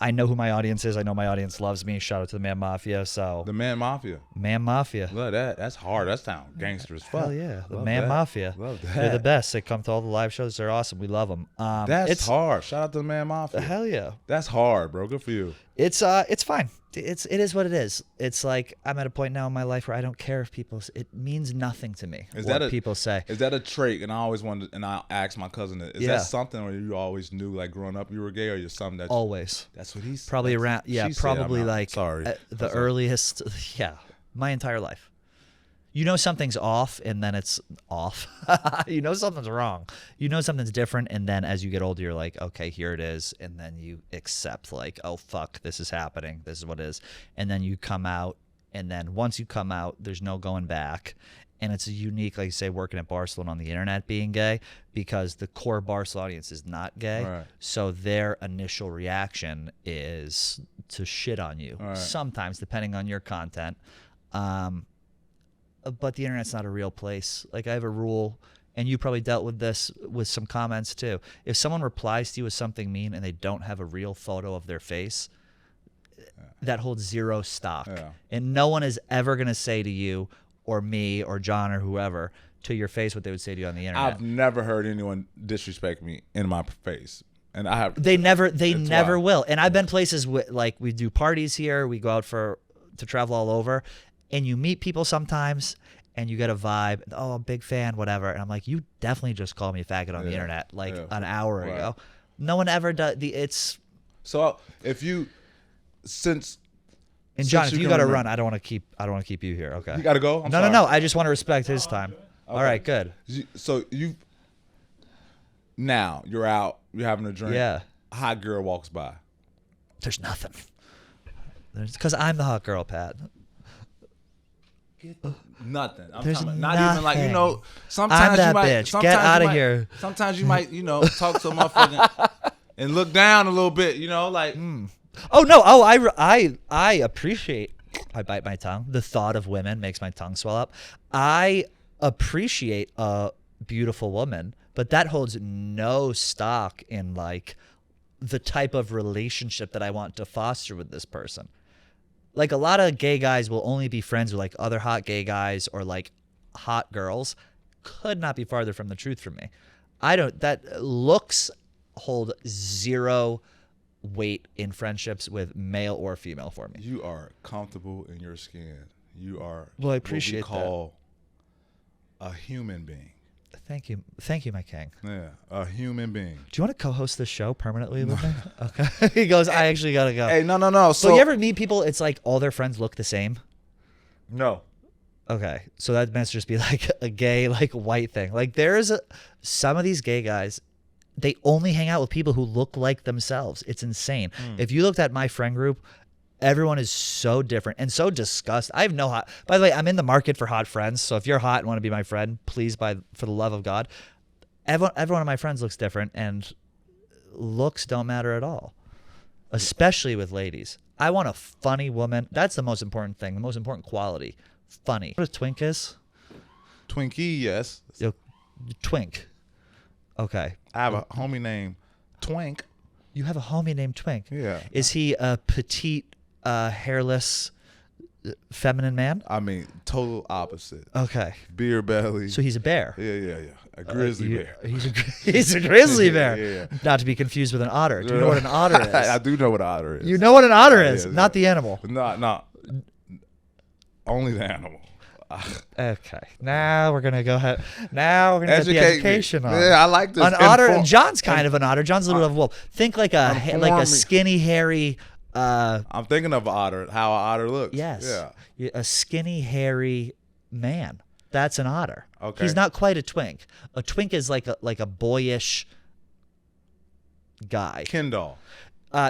I know who my audience is. I know my audience loves me. Shout out to the Man Mafia. So the Man Mafia. Man Mafia. Look, that's hard. That sounds gangster as fuck. Hell yeah. The Love Man that. Mafia. Love that. They're the best. They come to all the live shows. They're awesome. We love them. That's hard. Shout out to the Man Mafia. Hell yeah. That's hard, bro. Good for you. It's fine. It is what it is. It's like I'm at a point now in my life where I don't care if it means nothing to me what people say. Is that a trait? And I always wanted, and I asked my cousin, is that something where you always knew, like growing up, you were gay, or you're something that always? That's what he's probably around. Yeah, probably said, like sorry. The earliest. Yeah, my entire life. You know something's off, and then it's off. You know something's wrong. You know something's different, and then as you get older, you're like, okay, here it is, and then you accept, like, oh fuck, this is happening. This is what it is, and then you come out, and then once you come out, there's no going back, and it's a unique, like you say, working at Barstool and on the internet being gay, because the core Barstool audience is not gay. Right. So their initial reaction is to shit on you. Right. Sometimes, depending on your content. But the internet's not a real place. Like, I have a rule, and you probably dealt with this with some comments too. If someone replies to you with something mean and they don't have a real photo of their face, that holds zero stock. Yeah. And no one is ever going to say to you or me or John or whoever to your face what they would say to you on the internet. I've never heard anyone disrespect me in my face. And I have. They never will. And I've been places like we do parties here, we go out to travel all over, and you meet people sometimes and you get a vibe, oh, I'm a big fan, whatever. And I'm like, you definitely just called me a faggot on the internet like an hour ago. No one ever does. So if you And John, if you got to run, I don't want to keep you here. Okay. You got to go? I'm sorry. No. I just want to respect his time. Okay. All right, good. So now you're out, you're having a drink. Yeah. A hot girl walks by. There's nothing. Because I'm the hot girl, Pat. Nothing. I'm There's talking about, not even like, sometimes I'm that you might, bitch. Get out of here. Sometimes you might, talk to a motherfucker and look down a little bit, like. Oh no! Oh, I appreciate. I bite my tongue. The thought of women makes my tongue swell up. I appreciate a beautiful woman, but that holds no stock in like the type of relationship that I want to foster with this person. Like, a lot of gay guys will only be friends with like other hot gay guys or like hot girls. Could not be farther from the truth for me. That looks hold zero weight in friendships with male or female for me. You are comfortable in your skin. You are I appreciate what we call a human being. Thank you, my king. Yeah, a human being. Do you want to co-host this show permanently with me? Okay. He goes, I actually gotta go. Hey, no. So you ever meet people? It's like all their friends look the same. No. Okay, so that must just be like a gay, like white thing. Like some of these gay guys, they only hang out with people who look like themselves. It's insane. If you looked at my friend group, everyone is so different and so disgusted. I have no hot. By the way, I'm in the market for hot friends. So if you're hot and want to be my friend, please, for the love of God. Every one of my friends looks different, and looks don't matter at all, especially with ladies. I want a funny woman. That's the most important thing. The most important quality. Funny. What a twink is? Twinkie, yes. Twink. Okay. I have a homie named Twink. You have a homie named Twink? Yeah. Is he a petite, hairless, feminine man? I mean, total opposite. Okay. Beer belly. So he's a bear. Yeah. A grizzly bear. He's a grizzly bear. Yeah. Not to be confused with an otter. Do you know what an otter is? I do know what an otter is. You know what an otter is, not the animal. No. Only the animal. Okay. Now we're gonna go ahead. Now we're gonna get the education on. Yeah, I like this. An otter. John's kind of an otter. John's a little bit of a wolf. Think like a skinny, hairy. I'm thinking of an otter. How an otter looks. Yes. Yeah. A skinny, hairy man. That's an otter. Okay. He's not quite a twink. A twink is like a boyish guy. Ken doll.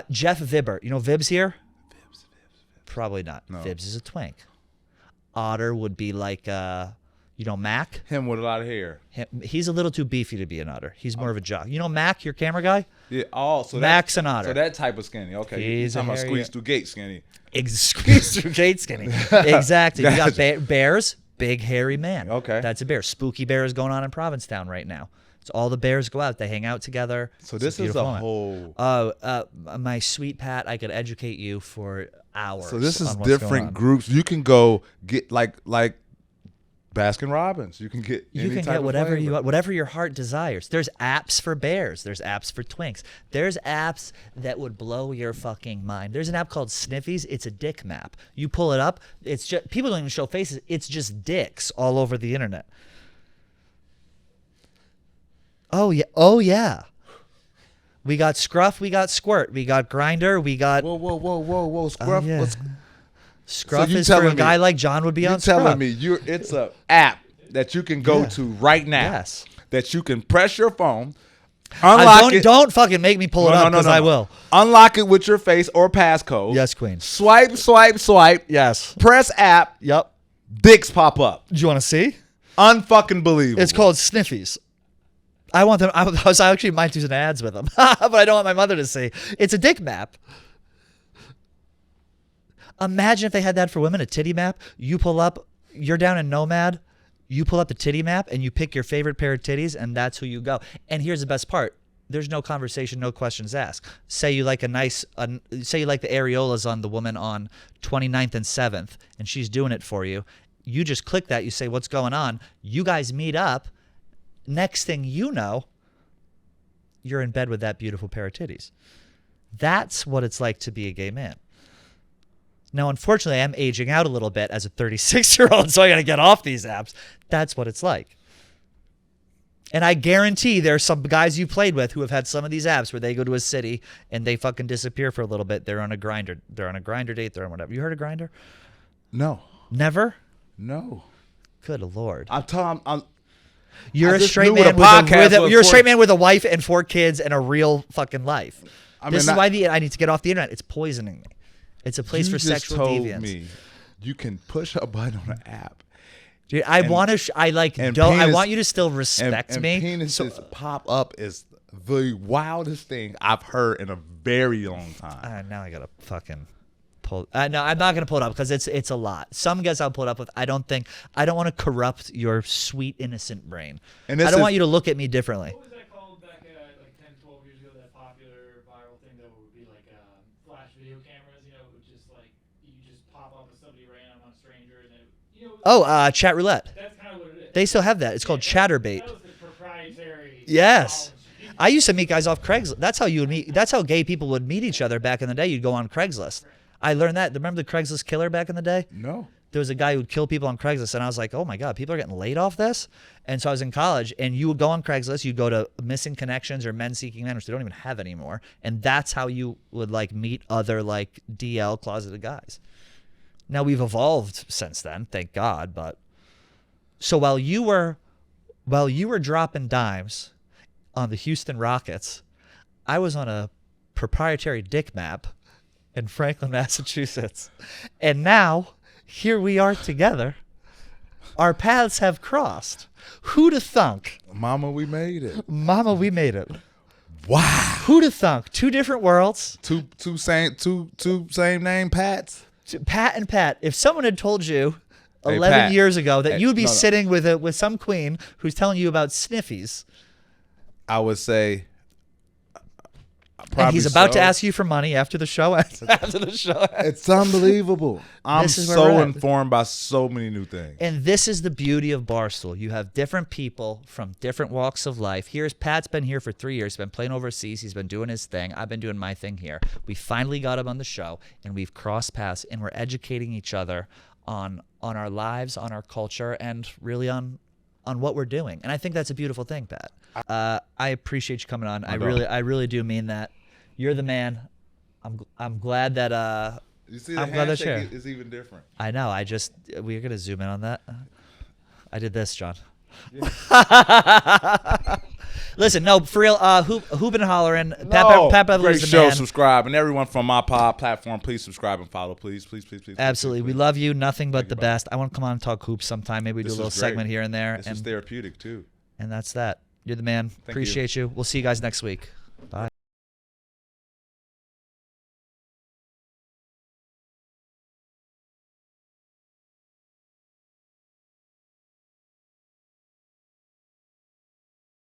Jeff Vibber. You know Vibs here? Vibs. Probably not. No. Vibs is a twink. Otter would be like, Mac? Him with a lot of hair. He's a little too beefy to be an otter. He's more of a jock. You know Mac, your camera guy? Yeah. Oh, so Mac's an otter. So that type of skinny. Okay. He's talking about hairy, squeeze through gate skinny. Squeeze through gate skinny. Exactly. You got bears, big hairy man. Okay. That's a bear. Spooky Bear is going on in Provincetown right now. So all the bears go out. They hang out together. So this is a whole. My sweet Pat, I could educate you for hours. So this is different groups. You can go get like Baskin Robbins. You can get whatever you want, whatever your heart desires. There's apps for bears. There's apps for twinks. There's apps that would blow your fucking mind. There's an app called Sniffies. It's a dick map. You pull it up. It's just people don't even show faces. It's just dicks all over the internet. Oh yeah. We got Scruff. We got Squirt. We got Grinder. We got. Whoa. Scruff. Yeah. Scruff is for a guy like John would be on Scruff. You're telling me it's a app that you can go to right now. Yes. That you can press your phone, unlock it. Don't fucking make me pull it up because I will. Unlock it with your face or passcode. Yes, Queen. Swipe. Yes. Press app. Yep. Dicks pop up. Do you want to see? Unfucking believable. It's called Sniffies. I want them. I actually might do some ads with them, but I don't want my mother to see. It's a dick map. Imagine if they had that for women, a titty map. You pull up, you're down in Nomad, you pull up the titty map and you pick your favorite pair of titties and that's who you go. And here's the best part. There's no conversation, no questions asked. Say you like say you like the areolas on the woman on 29th and 7th and she's doing it for you. You just click that, you say, what's going on? You guys meet up. Next thing you know, you're in bed with that beautiful pair of titties. That's what it's like to be a gay man. Now, unfortunately, I'm aging out a little bit as a 36-year-old, so I got to get off these apps. That's what it's like. And I guarantee there's some guys you played with who have had some of these apps where they go to a city and they fucking disappear for a little bit. They're on a grinder. They're on a grinder date. They're on whatever. You heard of Grinder? No. Never? No. Good Lord. You're a straight man you're a straight man with a wife and 4 kids and a real fucking life. This is why I need to get off the internet. It's poisoning me. It's a place for sexual deviance. You just told me you can push a button on an app. Dude, I want you to still respect me. Penises pop up is the wildest thing I've heard in a very long time. Now I gotta fucking pull. No, I'm not gonna pull it up because it's a lot. Some guys I'll pull it up with. I don't want to corrupt your sweet innocent brain. And I don't want you to look at me differently. What was that called back like 10, 12 years ago? That popular viral thing that would be like flash video cameras. You know, it would just like you just pop up with somebody random on a stranger, and then chat roulette. That's kind of what it is. They still have that. It's called Chatterbait. That was the proprietary. Yes. I used to meet guys off Craigslist. That's how you would meet. That's how gay people would meet each other back in the day. You'd go on Craigslist. I learned that. Remember the Craigslist killer back in the day? No. There was a guy who would kill people on Craigslist, and I was like, oh my God, people are getting laid off this? And so I was in college, and you would go on Craigslist, you'd go to Missing Connections or Men Seeking Men, which they don't even have anymore, and that's how you would like meet other like DL closeted guys. Now we've evolved since then, thank God, but so while you were dropping dimes on the Houston Rockets, I was on a proprietary dick map in Franklin, Massachusetts. And now, here we are together. Our paths have crossed. Who'da thunk? Mama, we made it. Mama, we made it. Wow. Who'da thunk? 2 different worlds. Two same name Pats. Pat and Pat. If someone had told you 11 years ago that you'd be sitting with some queen who's telling you about sniffies, I would say. And he's about to ask you for money after the show. It's unbelievable. I'm so informed by so many new things. And this is the beauty of Barstool. You have different people from different walks of life. Here's Pat's been here for 3 years. He's been playing overseas. He's been doing his thing. I've been doing my thing here. We finally got him on the show, and we've crossed paths, and we're educating each other on our lives, on our culture, and really on what we're doing. And I think that's a beautiful thing, Pat. I appreciate you coming on. I really do mean that. You're the man. I'm glad that you see the handshake is even different. I know. We're gonna zoom in on that. I did this, John. Yeah. Listen, no, for real. Who been hollering? Pat Beverley is the show. man. Subscribe, and everyone from my pod platform, please subscribe and follow, please. Absolutely, please. We love you. Nothing but the best. I want to come on and talk hoops sometime. Maybe we do a little segment here and there. This is therapeutic too. And that's that. You're the man. Appreciate you. We'll see you guys next week. Bye.